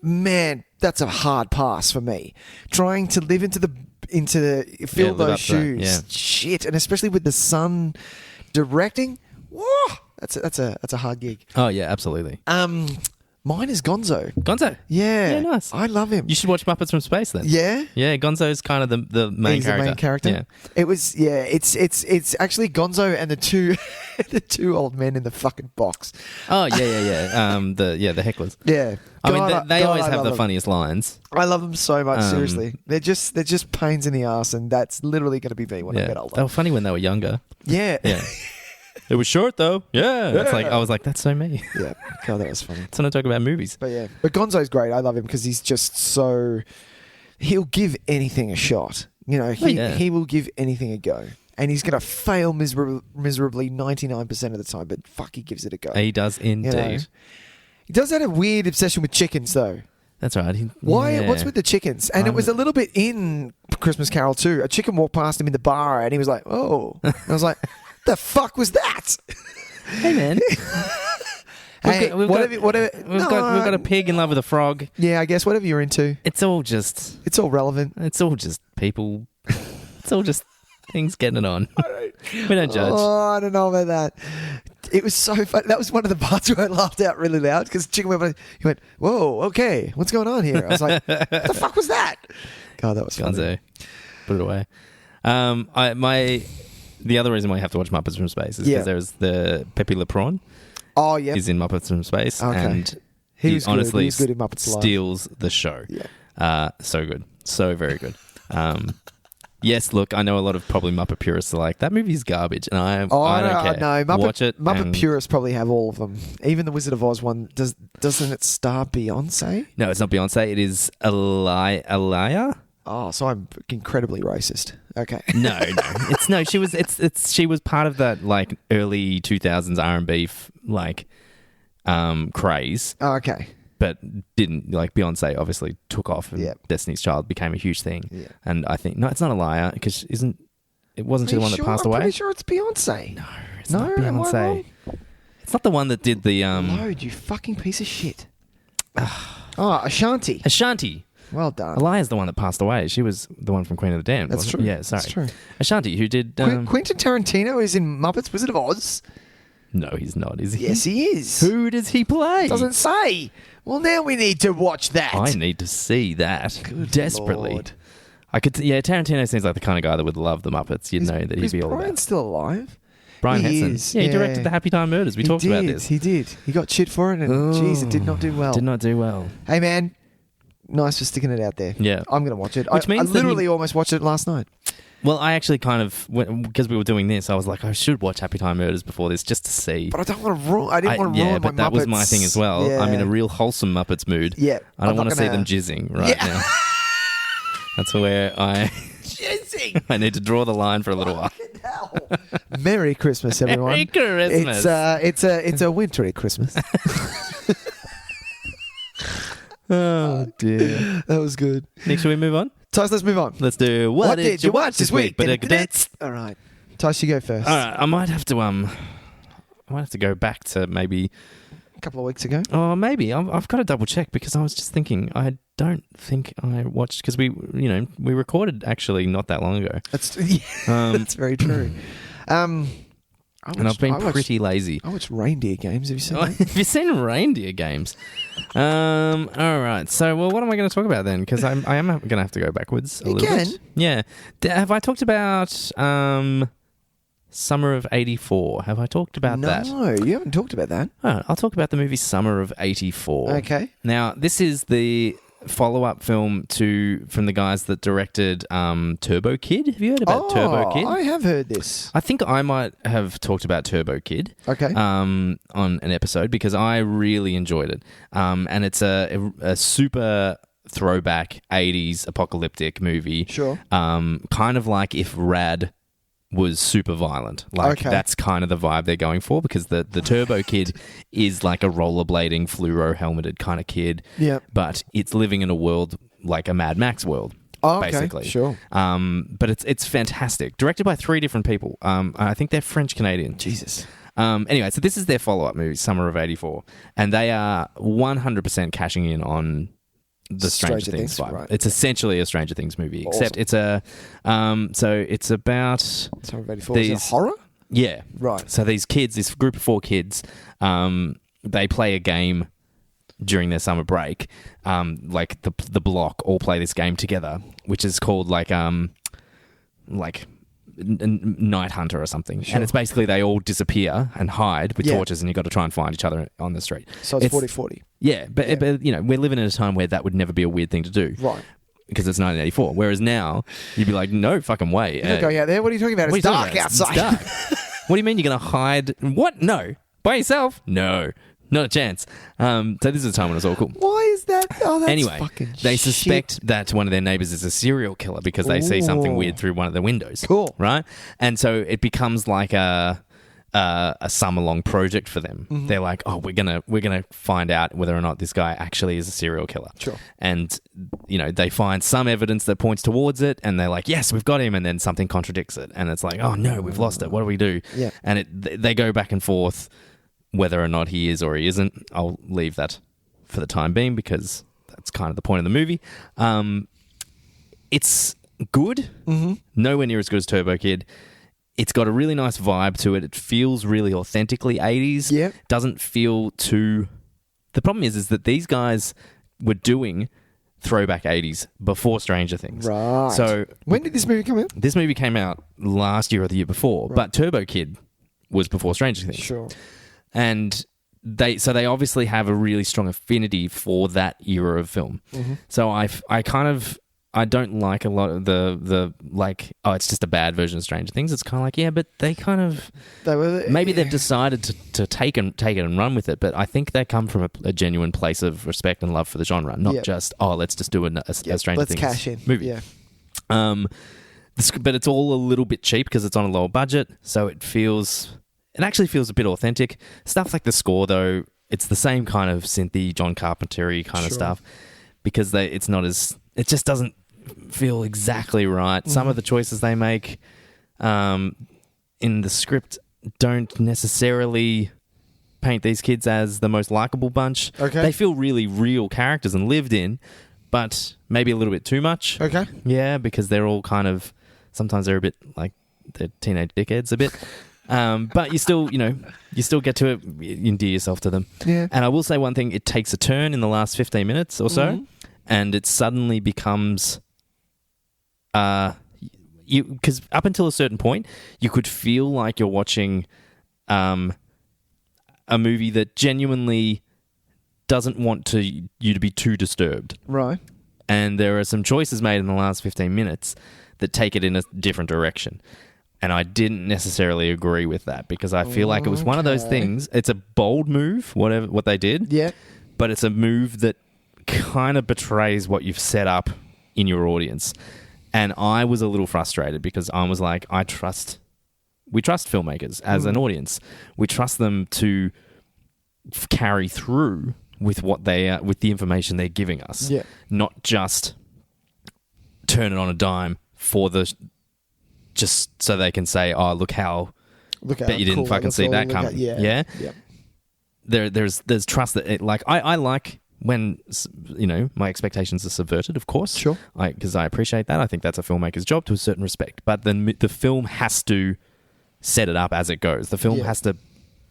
Man, that's a hard pass for me. Trying to live fill those shoes. Yeah. Shit, and especially with the son directing. Whoa, that's a hard gig. Oh yeah, absolutely. Mine is Gonzo. Gonzo? Yeah. Nice. I love him. You should watch Muppets from Space then. Yeah? Yeah, Gonzo's kind of the main He's character. the main character? Yeah. It was, it's actually Gonzo and the two old men in the fucking box. Oh, yeah. The hecklers. Yeah. I mean, they always have the funniest lines. I love them so much, seriously. They're just pains in the ass, and that's literally going to be me when I get older. They were funny when they were younger. Yeah. Yeah. It was short though. Yeah. It's like, I was like, that's so me. Yeah. God, that was funny. That's when I talk about movies. But Gonzo's great. I love him because he's just so... He'll give anything a shot. You know, he will give anything a go. And he's going to fail miserably 99% of the time, but fuck, he gives it a go. He does indeed. You know? He does have a weird obsession with chickens, though. That's right. Why? What's with the chickens? And it was a little bit in Christmas Carol too. A chicken walked past him in the bar, and he was like, "Oh!" And I was like, "The fuck was that?" Hey man. Hey, we've got a pig in love with a frog. Yeah, I guess whatever you're into. It's all relevant. It's all just people. It's all just things getting it on. We don't judge. Oh, I don't know about that. It was so funny. That was one of the parts where I laughed out really loud because chicken went by. He went, "Whoa, okay, what's going on here?" I was like, "What the fuck was that?" God, that was funny. Gonzo. Put it away. The other reason why you have to watch Muppets from Space is because there's the Pepe Le Prawn. Oh yeah, he's in Muppets from Space, and he honestly good in Muppets steals the show. Yeah, so good, so very good. Yes, look, I know a lot of probably Muppet purists are like, that movie's garbage, and I don't care. No, watch it. Muppet purists probably have all of them. Even the Wizard of Oz one, doesn't it star Beyonce? No, it's not Beyonce. It is Alaya. Oh, so I'm incredibly racist. Okay. No. She was part of that like early 2000s R&B craze. Oh, okay. But didn't, like, Beyonce obviously took off and Destiny's Child became a huge thing. Yeah. And I think, no, it's not a liar because it wasn't she the one that passed away? I'm pretty sure it's Beyonce. No, it's not Beyonce. It's not the one that did the... Load, you fucking piece of shit. Ashanti. Ashanti. Well done. Alaya's the one that passed away. She was the one from Queen of the Damned. That's true. Yeah, sorry. That's true. Ashanti, who did... Quentin Tarantino is in Muppets Wizard of Oz. No, he's not, is he? Yes, he is. Who does he play? Doesn't say. Well, now we need to watch that. I need to see that. Good desperately. Lord. Tarantino seems like the kind of guy that would love the Muppets. You'd know that he'd be all Brian about. Still alive? Brian He Henson. is, Yeah, he directed the Happy Time Murders. We talked about this. He did. He got shit for it, and jeez, it did not do well. Did not do well. Hey, man. Nice for sticking it out there. Yeah. I'm going to watch it. Which means I literally almost watched it last night. Well, I actually kind of, because we were doing this, I was like, I should watch Happy Time Murders before this just to see. But I don't want to ruin. I didn't want to ruin my Muppets. Yeah, but that was my thing as well. Yeah. I'm in a real wholesome Muppets mood. Yeah. I don't want to see them jizzing right now. That's where jizzing. I need to draw the line for a little while. Hell. Merry Christmas, everyone. Merry Christmas. It's a wintry Christmas. Oh dear. That was good. Nick, should we move on? Tys, let's move on. Let's do what did you watch this week? All right. Tys, you go first. All right. I might have to go back to maybe a couple of weeks ago. Oh, maybe. I've got to double check because I was just thinking I don't think I watched because we recorded actually not that long ago. That's very true. I've been pretty lazy. I watched Reindeer Games. Have you seen that? Have you seen Reindeer Games? All right. So, what am I going to talk about then? Because I am going to have to go backwards a little bit. Yeah. Have I talked about Summer of 84. Have I talked about that? No, you haven't talked about that. Oh, I'll talk about the movie Summer of 84. Okay. Now, this is the follow-up film from the guys that directed Turbo Kid. Have you heard about Turbo Kid? I have heard this. I think I might have talked about Turbo Kid on an episode because I really enjoyed it. And it's a super throwback 80s apocalyptic movie. Sure. Kind of like if Rad was super violent. That's kind of the vibe they're going for because the Turbo Kid is like a rollerblading, fluoro helmeted kind of kid. Yeah. But it's living in a world like a Mad Max world. Basically. Sure. But it's fantastic. Directed by 3 different people. I think they're French-Canadian. Jesus. Anyway, so this is their follow-up movie, Summer of 84. And they are 100% cashing in on the Stranger Things vibe. Right. It's essentially a Stranger Things movie, except it's a so it's about Summer of 84. Is it horror? Yeah. Right. So these kids, this group of 4 kids, they play a game during their summer break. Like the block all play this game together, which is called like Night Hunter or something. Sure. And it's basically they all disappear and hide with torches and you've got to try and find each other on the street. So it's 40-40. Yeah, but you know, we're living in a time where that would never be a weird thing to do. Right. Because it's 1984. Whereas now, you'd be like, no fucking way. You're not going out there. What are you talking about? It's dark outside. It's dark. What do you mean you're going to hide? What? No. By yourself? No. Not a chance. So this is a time when it's all cool. Why is that? Oh, that's anyway, fucking they shit. suspect that one of their neighbors is a serial killer because they see something weird through one of the windows. Cool. Right? And so it becomes like a summer-long project for them. Mm-hmm. They're like, oh, we're gonna find out whether or not this guy actually is a serial killer. Sure. And, you know, they find some evidence that points towards it, and they're like, yes, we've got him, and then something contradicts it. And it's like, oh, no, we've lost it. What do we do? Yeah. And they go back and forth whether or not he is or he isn't. I'll leave that for the time being because that's kind of the point of the movie. It's good. Mm-hmm. Nowhere near as good as Turbo Kid. It's got a really nice vibe to it. It feels really authentically 80s. Yeah. Doesn't feel too... The problem is that these guys were doing throwback 80s before Stranger Things. Right. So when did this movie come out? This movie came out last year or the year before, but Turbo Kid was before Stranger Things. Sure. And they obviously have a really strong affinity for that era of film. Mm-hmm. So I don't like a lot of the like, oh, it's just a bad version of Stranger Things. It's kind of like, yeah, but they maybe they've decided to take it and run with it. But I think they come from a genuine place of respect and love for the genre, not just, oh, let's just do a Stranger Things cash in movie. Yeah. But it's all a little bit cheap because it's on a lower budget, so it actually feels a bit authentic. Stuff like the score, though, it's the same kind of synthy, John Carpenter-y kind of stuff because it just doesn't feel exactly right. Some of the choices they make in the script don't necessarily paint these kids as the most likable bunch. Okay. They feel really real characters and lived in, but maybe a little bit too much. Okay. Yeah, because they're all kind of... Sometimes they're a bit like... They're teenage dickheads a bit. But you still get to endear yourself to them. Yeah. And I will say one thing, it takes a turn in the last 15 minutes or so, and it suddenly becomes... because up until a certain point, you could feel like you're watching a movie that genuinely doesn't want you to be too disturbed. Right. And there are some choices made in the last 15 minutes that take it in a different direction. And I didn't necessarily agree with that because I feel like it was one of those things. It's a bold move, what they did. Yeah. But it's a move that kind of betrays what you've set up in your audience. And I was a little frustrated because I was like, we trust filmmakers as an audience. We trust them to carry through with what with the information they're giving us. Yeah. Not just turn it on a dime just so they can say, oh, look how bet you didn't fucking see that coming. Yeah. There's trust that I like when, you know, my expectations are subverted, of course. Sure. Because I appreciate that. I think that's a filmmaker's job to a certain respect. But then the film has to set it up as it goes. The film has to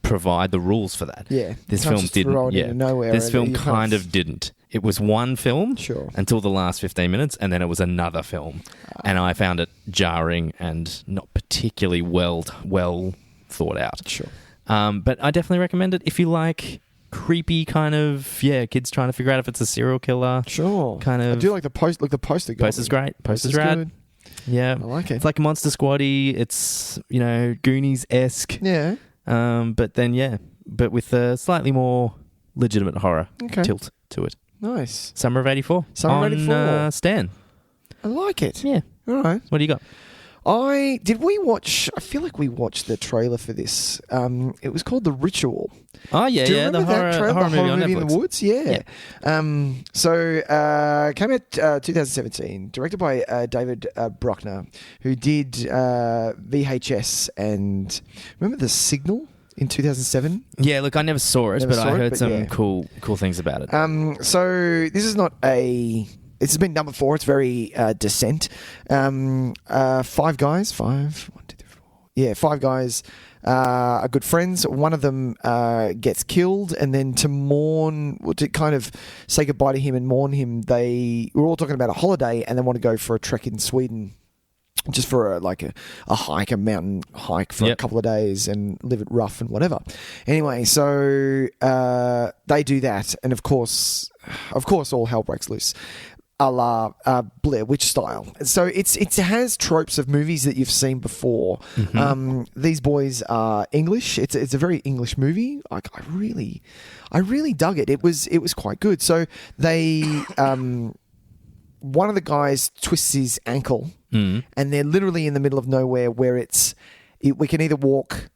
provide the rules for that. Yeah. This film didn't. Nowhere this film kind of didn't. it was one film Sure. until the last 15 minutes, and then it was another film. And I found it jarring and not particularly well thought out. Sure. But I definitely recommend it if you like creepy kind of, kids trying to figure out if it's a serial killer. Sure. Kind of. I do like the post. Look, the poster. Poster's great. Poster's rad. good. Yeah. I like it. It's like Monster Squad-y. It's, Goonies-esque. Yeah. But with a slightly more legitimate horror tilt to it. Nice. Summer of 84. Summer of 84. On Stan. I like it. Yeah. All right. What do you got? I feel like we watched the trailer for this. It was called The Ritual. Oh, yeah, Do you yeah. remember that trailer? Horror movie on in Netflix. the woods? Yeah. Came out 2017, directed by David Bruckner, who did VHS and remember The Signal in 2007? Yeah, look, I never saw it, but I heard some cool things about it. So this is not a... This has been done before. It's very Descent. Five guys. Five guys are good friends. One of them gets killed, and then to kind of say goodbye to him and mourn him, we're all talking about a holiday, and they want to go for a trek in Sweden. Just for a hike, a mountain hike for a couple of days and live it rough and whatever. Anyway, so they do that, and of course, all hell breaks loose. A la Blair Witch style. So it has tropes of movies that you've seen before. Mm-hmm. These boys are English. It's a very English movie. I really dug it. It was quite good. So they one of the guys twists his ankle, and they're literally in the middle of nowhere where we can either walk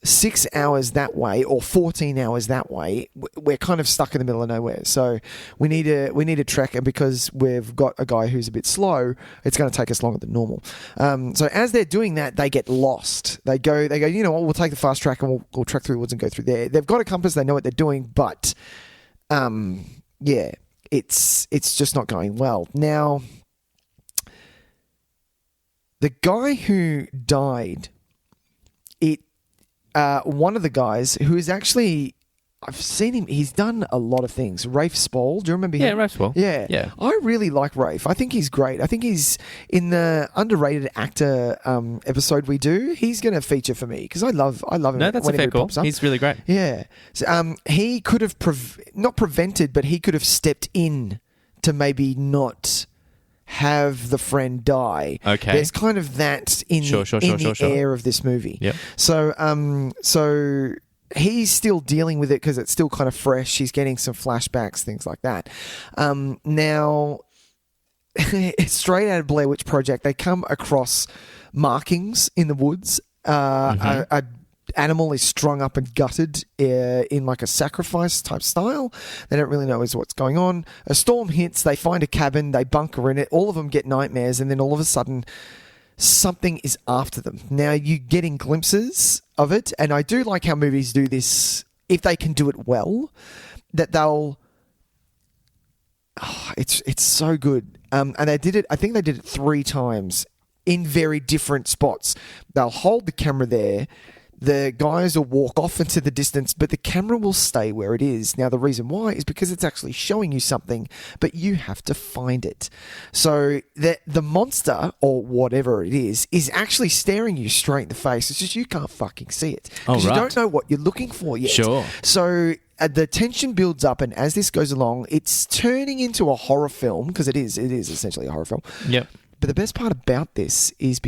6 hours that way or 14 hours that way. We're kind of stuck in the middle of nowhere. So we need a trek, and because we've got a guy who's a bit slow, it's going to take us longer than normal. So as they're doing that, they get lost. They go, you know what, we'll take the fast track and we'll trek through the woods and go through there. They've got a compass, they know what they're doing, but it's just not going well. Now, the guy who died, one of the guys who is actually, I've seen him, he's done a lot of things. Rafe Spall, do you remember him? Yeah, Rafe Spall. Yeah. I really like Rafe. I think he's great. I think he's in the underrated actor episode we do. He's going to feature for me because I love him. No, that's a fair call. He's really great. Yeah. So, he could have, not prevented, but he could have stepped in to maybe not have the friend die. Okay. There's kind of that in the air of this movie. Yep. So he's still dealing with it because it's still kind of fresh. He's getting some flashbacks, things like that. Now, straight out of Blair Witch Project, they come across markings in the woods. A animal is strung up and gutted in like a sacrifice type style. They don't really know what's going on. A storm hits, they find a cabin, they bunker in it, all of them get nightmares, and then all of a sudden something is after them. Now you're getting glimpses of it, and I do like how movies do this, if they can do it well, that they'll... Oh, it's so good. And they did it, I think they did it 3 times in very different spots. They'll hold the camera there, the guys will walk off into the distance, but the camera will stay where it is. Now, the reason why is because it's actually showing you something, but you have to find it. So the monster, or whatever it is actually staring you straight in the face. It's just you can't fucking see it. Because you don't know what you're looking for yet. Sure. So the tension builds up, and as this goes along, it's turning into a horror film, because it is essentially a horror film. Yep. But the best part about this is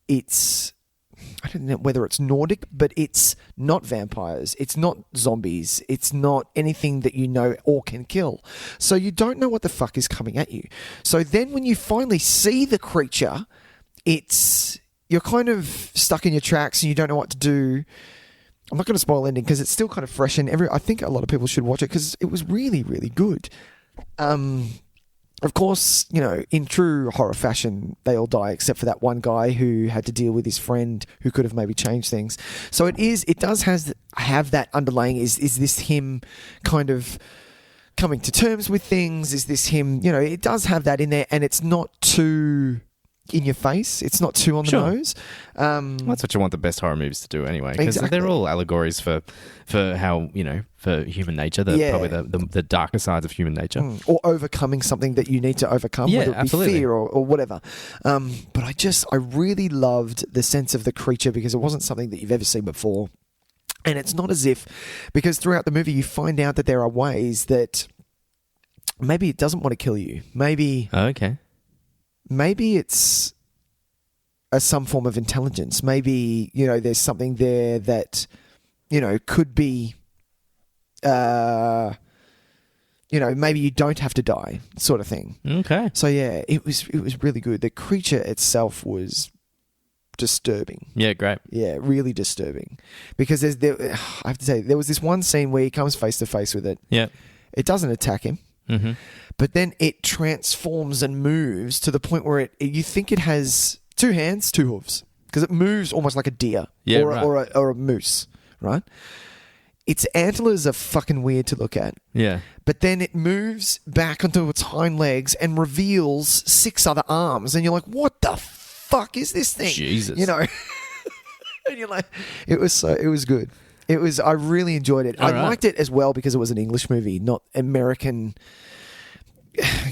it's... I don't know whether it's Nordic, but it's not vampires. It's not zombies. It's not anything that you know or can kill. So you don't know what the fuck is coming at you. So then when you finally see the creature, you're kind of stuck in your tracks and you don't know what to do. I'm not going to spoil ending because it's still kind of fresh, and I think a lot of people should watch it because it was really, really good. Of course, you know, in true horror fashion, they all die except for that one guy who had to deal with his friend who could have maybe changed things. So it does have that underlying, is this him kind of coming to terms with things? Is this him, you know, it does have that in there, and it's not too in your face. It's not too on the nose. That's what you want the best horror movies to do anyway, because they're all allegories for how, for human nature, probably the darker sides of human nature. Or overcoming something that you need to overcome, whether it be fear or whatever. But I really loved the sense of the creature because it wasn't something that you've ever seen before. And it's not as if, because throughout the movie you find out that there are ways that maybe it doesn't want to kill you. Maybe it's some form of intelligence. Maybe, there's something there that, could be, maybe you don't have to die, sort of thing. Okay. So yeah, it was really good. The creature itself was disturbing. Yeah, great. Yeah, really disturbing. Because I have to say, there was this one scene where he comes face to face with it. Yeah. It doesn't attack him. Mm-hmm. But then it transforms and moves to the point where you think it has 2 hands, 2 hooves, because it moves almost like a deer or a moose, right? Its antlers are fucking weird to look at. Yeah. But then it moves back onto its hind legs and reveals 6 other arms, and you're like, what the fuck is this thing? Jesus. And you're like, it was good. I really enjoyed it. Liked it as well because it was an English movie, not American.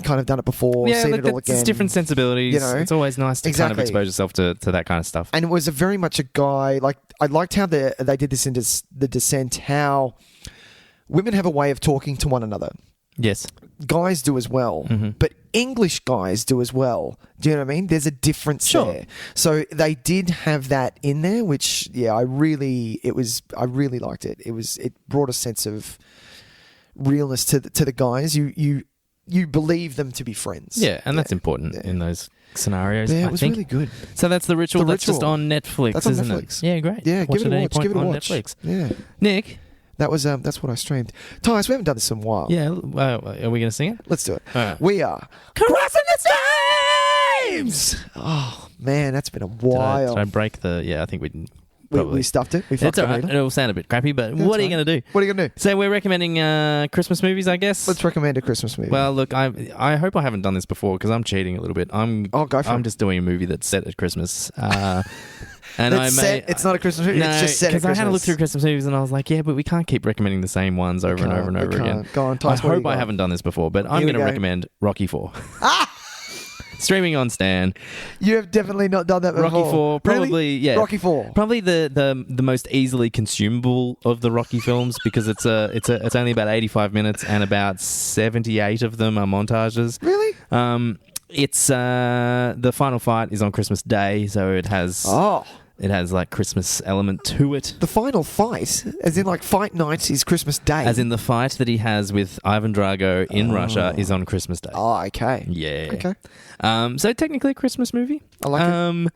Kind of done it before, seen it all again. It's different sensibilities. It's always nice to kind of expose yourself to that kind of stuff. And it was very much a guy, I liked how they did this in The Descent, how women have a way of talking to one another. Yes. Guys do as well, but English guys do as well. Do you know what I mean? There's a difference there. So they did have that in there, which I really liked it. It brought a sense of realness to the guys. You believe them to be friends. Yeah, and that's important in those scenarios. Yeah, it was really good. So that's The Ritual. That's just on Netflix, that's on isn't Netflix. it? Yeah, great. Yeah, watch give it a watch. Give it a on watch. Netflix. Yeah, Nick. that's what I streamed. Tys, we haven't done this in a while. Yeah, are we going to sing it? Let's do it. All right. We are Crossing the Streams. Oh man, that's been a while. Did I break the? Yeah, I think we didn't. We stuffed it. We fucked all right. It'll sound a bit crappy, but what are you going to do? What are you going to do? So we're recommending Christmas movies, I guess. Let's recommend a Christmas movie. Well, look, I hope I haven't done this before because I'm cheating a little bit. I'm just doing a movie that's set at Christmas. And it's not a Christmas movie. It's just set at Christmas. Because I had to look through Christmas movies and I was like, yeah, but we can't keep recommending the same ones over and over and over again. Go on, Tys, I hope I haven't done this before, but I'm going to recommend Rocky 4. Streaming on Stan. You have definitely not done that before. Rocky 4, probably, really? Yeah. Rocky 4. Probably the most easily consumable of the Rocky films because it's only about 85 minutes and about 78 of them are montages. Really? It's the final fight is on Christmas Day, so it has it has like Christmas element to it. The final fight, as in like fight night, is Christmas Day. As in the fight that he has with Ivan Drago in Russia is on Christmas Day. Oh, okay. Yeah. Okay. So technically a Christmas movie. I like it.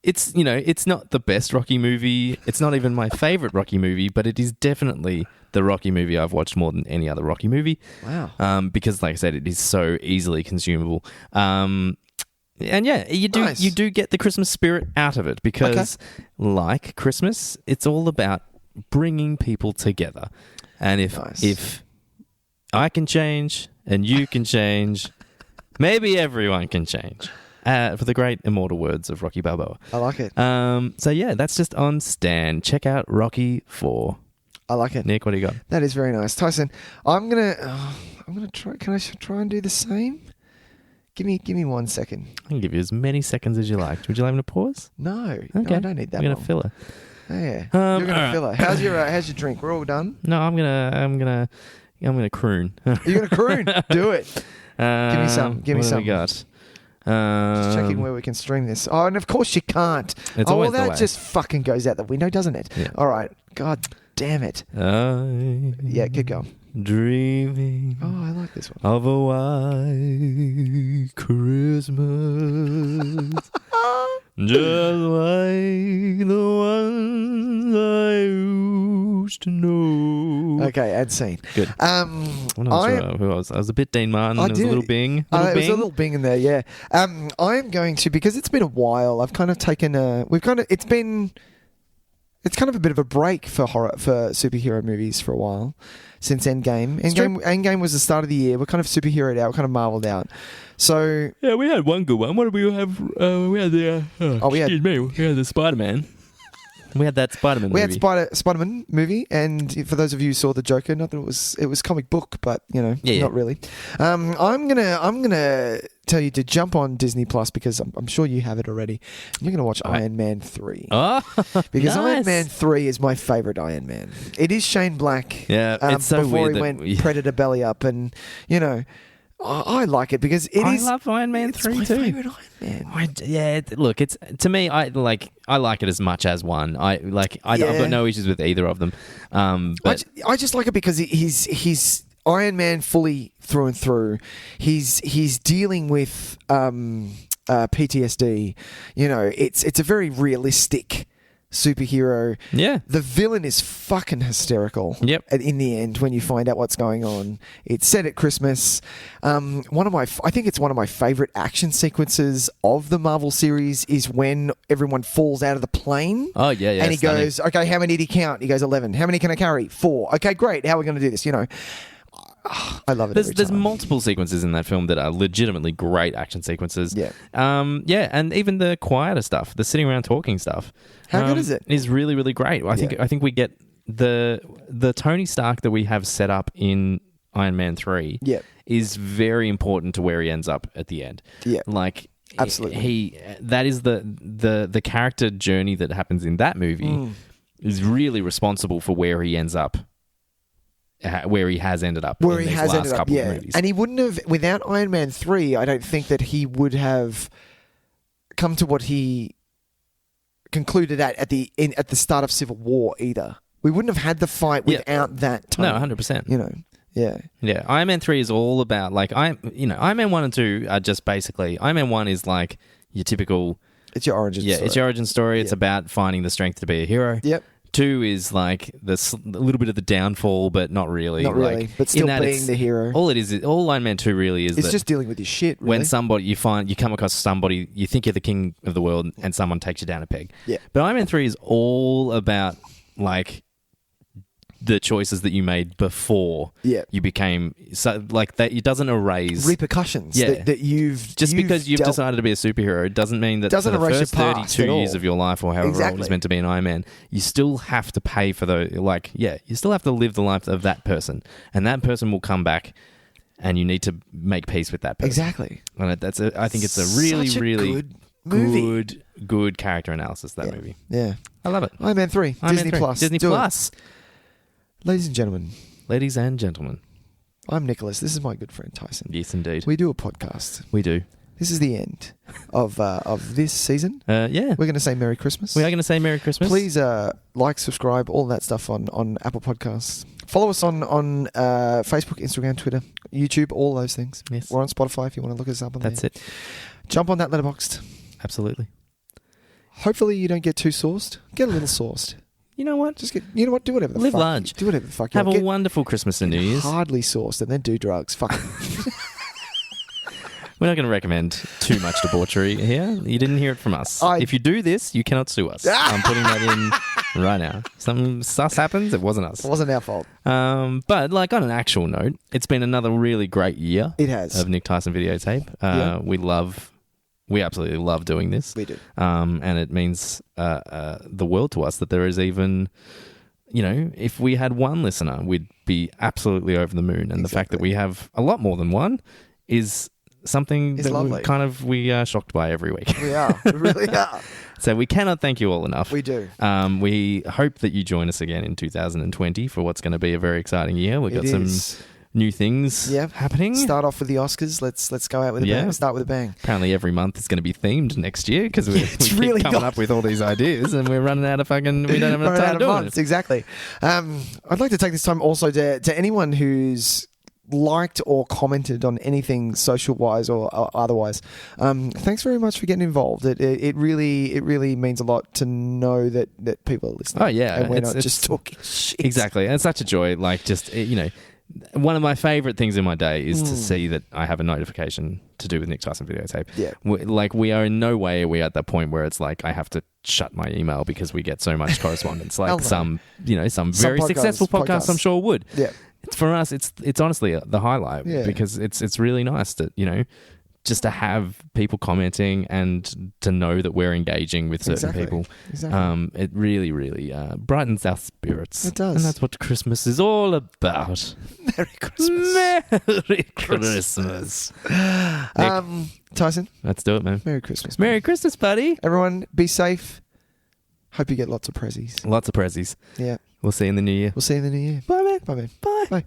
It's it's not the best Rocky movie. It's not even my favorite Rocky movie, but it is definitely the Rocky movie I've watched more than any other Rocky movie. Wow. Because like I said, it is so easily consumable. And yeah, you do get the Christmas spirit out of it because like Christmas, it's all about bringing people together. And if I can change and you can change, maybe everyone can change. For the great immortal words of Rocky Balboa. I like it. So yeah, that's just on Stan. Check out Rocky 4. I like it. Nick, what do you got? That is very nice. Tyson, I'm gonna try. Can I try and do the same? Give me 1 second. I can give you as many seconds as you like. Would you like me to pause? No. Okay. No, I don't need that. We're gonna fill it. Oh, yeah. You're gonna fill it. How's your drink? We're all done. No, I'm gonna croon. You're gonna croon. Do it. Give me some. Give me some. What do we got? Just checking where we can stream this. Oh, and of course you can't. It's always the way. That just fucking goes out the window, doesn't it? Yeah. All right. God damn it. Yeah, keep going. Dreaming. Oh, I like this one. Of a white Christmas. Just like the ones I used to know. Okay, and scene. Good. Who else? I was a bit Dean Martin. There was a little Bing. There was a little Bing in there, yeah. I am going to, because it's been a while, I've kind of taken it's been it's kind of a bit of a break for superhero movies for a while since Endgame. Endgame was the start of the year. We're kind of superheroed out. We're kind of marveled out. So yeah, we had one good one. What did we have? We had the we had the Spider-Man. We had that Spider-Man movie. We had Spider-Man movie, and for those of you who saw the Joker, not that it was comic book, but not really. I'm gonna tell you to jump on Disney Plus because I'm sure you have it already. And you're gonna watch Iron Man 3. Oh, because nice. Iron Man 3 is my favorite Iron Man. It is Shane Black. Yeah, it's so before weird he went Predator belly up, and I like it because I love Iron Man 3 too. It's my favorite Iron Man. Look, it's to me. I like it as much as one. I've got no issues with either of them. But I just like it because he's Iron Man fully through and through. He's dealing with PTSD. It's a very realistic superhero. Yeah. The villain is fucking hysterical. Yep. In the end, when you find out what's going on, it's set at Christmas. I think it's one of my favorite action sequences of the Marvel series is when everyone falls out of the plane. Oh yeah. And he goes, "Okay, how many did he count?" He goes, 11. How many can I carry? 4. Okay, great. How are we going to do this? I love it. There's multiple sequences in that film that are legitimately great action sequences. Yeah. And even the quieter stuff, the sitting around talking stuff. How good is it? Is really, really great. I think we get the Tony Stark that we have set up in Iron Man 3 is very important to where he ends up at the end. Yeah. Like absolutely. That is the character journey that happens in that movie is really responsible for where he ends up. Where he has ended up in these last couple of movies. And he wouldn't have, without Iron Man 3, I don't think that he would have come to what he concluded at the start of Civil War either. We wouldn't have had the fight without that time. No, 100%. Yeah. Iron Man 3 is all about, like, Iron Man 1 and 2 are just basically, Iron Man 1 is like your typical... It's your origin story. Yeah, it's your origin story. It's about finding the strength to be a hero. Yep. 2 is like a little bit of the downfall, but not really. Not really, but still being the hero. All Iron Man 2 really is. It's just dealing with your shit, really. When you come across somebody, you think you're the king of the world, and someone takes you down a peg. Yeah. But Iron Man 3 is all about, like, the choices that you made before you became that. It doesn't erase repercussions that you've because you've decided to be a superhero. It doesn't mean that doesn't for the erase first your past 32 years of your life or however long it's meant to be an Iron Man, you still have to pay for you still have to live the life of that person, and that person will come back, and you need to make peace with that person. Exactly. And I think it's a really, really good movie. Good character analysis. That movie. Yeah, I love it. Iron Man 3, Disney Plus. Disney Plus. Ladies and gentlemen, I'm Nicholas. This is my good friend Tyson. Yes, indeed. We do a podcast. We do. This is the end of this season. Yeah. We're going to say Merry Christmas. We are going to say Merry Christmas. Please like, subscribe, all that stuff on Apple Podcasts. Follow us on Facebook, Instagram, Twitter, YouTube, all those things. Yes. We're on Spotify if you want to look us up on That's there. it. Jump on that Letterboxd. Absolutely. Hopefully you don't get too sauced. Get a little sauced. You know what? Do whatever the fuck. Live large. Do whatever the fuck. Have a wonderful Christmas and New Year's. Hardly sauced and then do drugs. Fuck it. We're not going to recommend too much debauchery here. You didn't hear it from us. If you do this, you cannot sue us. I'm putting that in right now. Something sus happens, it wasn't us. It wasn't our fault. But like on an actual note, it's been another really great year. It has. Of Nic, Tys and Videotape. We absolutely love doing this. We do. And it means the world to us that there is even, if we had one listener, we'd be absolutely over the moon. And the fact that we have a lot more than one is something that we are shocked by every week. We are. We really are. So we cannot thank you all enough. We do. We hope that you join us again in 2020 for what's going to be a very exciting year. We've got some new things happening. Start off with the Oscars. Let's go out with a bang. Start with a bang. Apparently every month is going to be themed next year because we keep really coming up with all these ideas and we're running out of we don't have enough time to do it. Exactly. I'd like to take this time also to anyone who's liked or commented on anything social wise or otherwise. Thanks very much for getting involved. It really means a lot to know that people are listening. Oh yeah, and we're not just talking shit. Exactly, and it's such a joy. Like just one of my favourite things in my day is to see that I have a notification to do with Nic, Tys and Videotape. Yeah. We are in no way are we at that point where it's like I have to shut my email because we get so much correspondence. Like some very successful podcasts I'm sure would. Yeah. For us, it's honestly the highlight because it's really nice that, just to have people commenting and to know that we're engaging with certain people. Exactly. It really, really brightens our spirits. It does. And that's what Christmas is all about. Merry Christmas. Merry Christmas. Tyson. Let's do it, man. Merry Christmas. Man. Merry Christmas, buddy. Everyone, be safe. Hope you get lots of prezzies. Lots of prezzies. Yeah. We'll see you in the new year. We'll see you in the new year. Bye, man. Bye, man. Bye. Bye.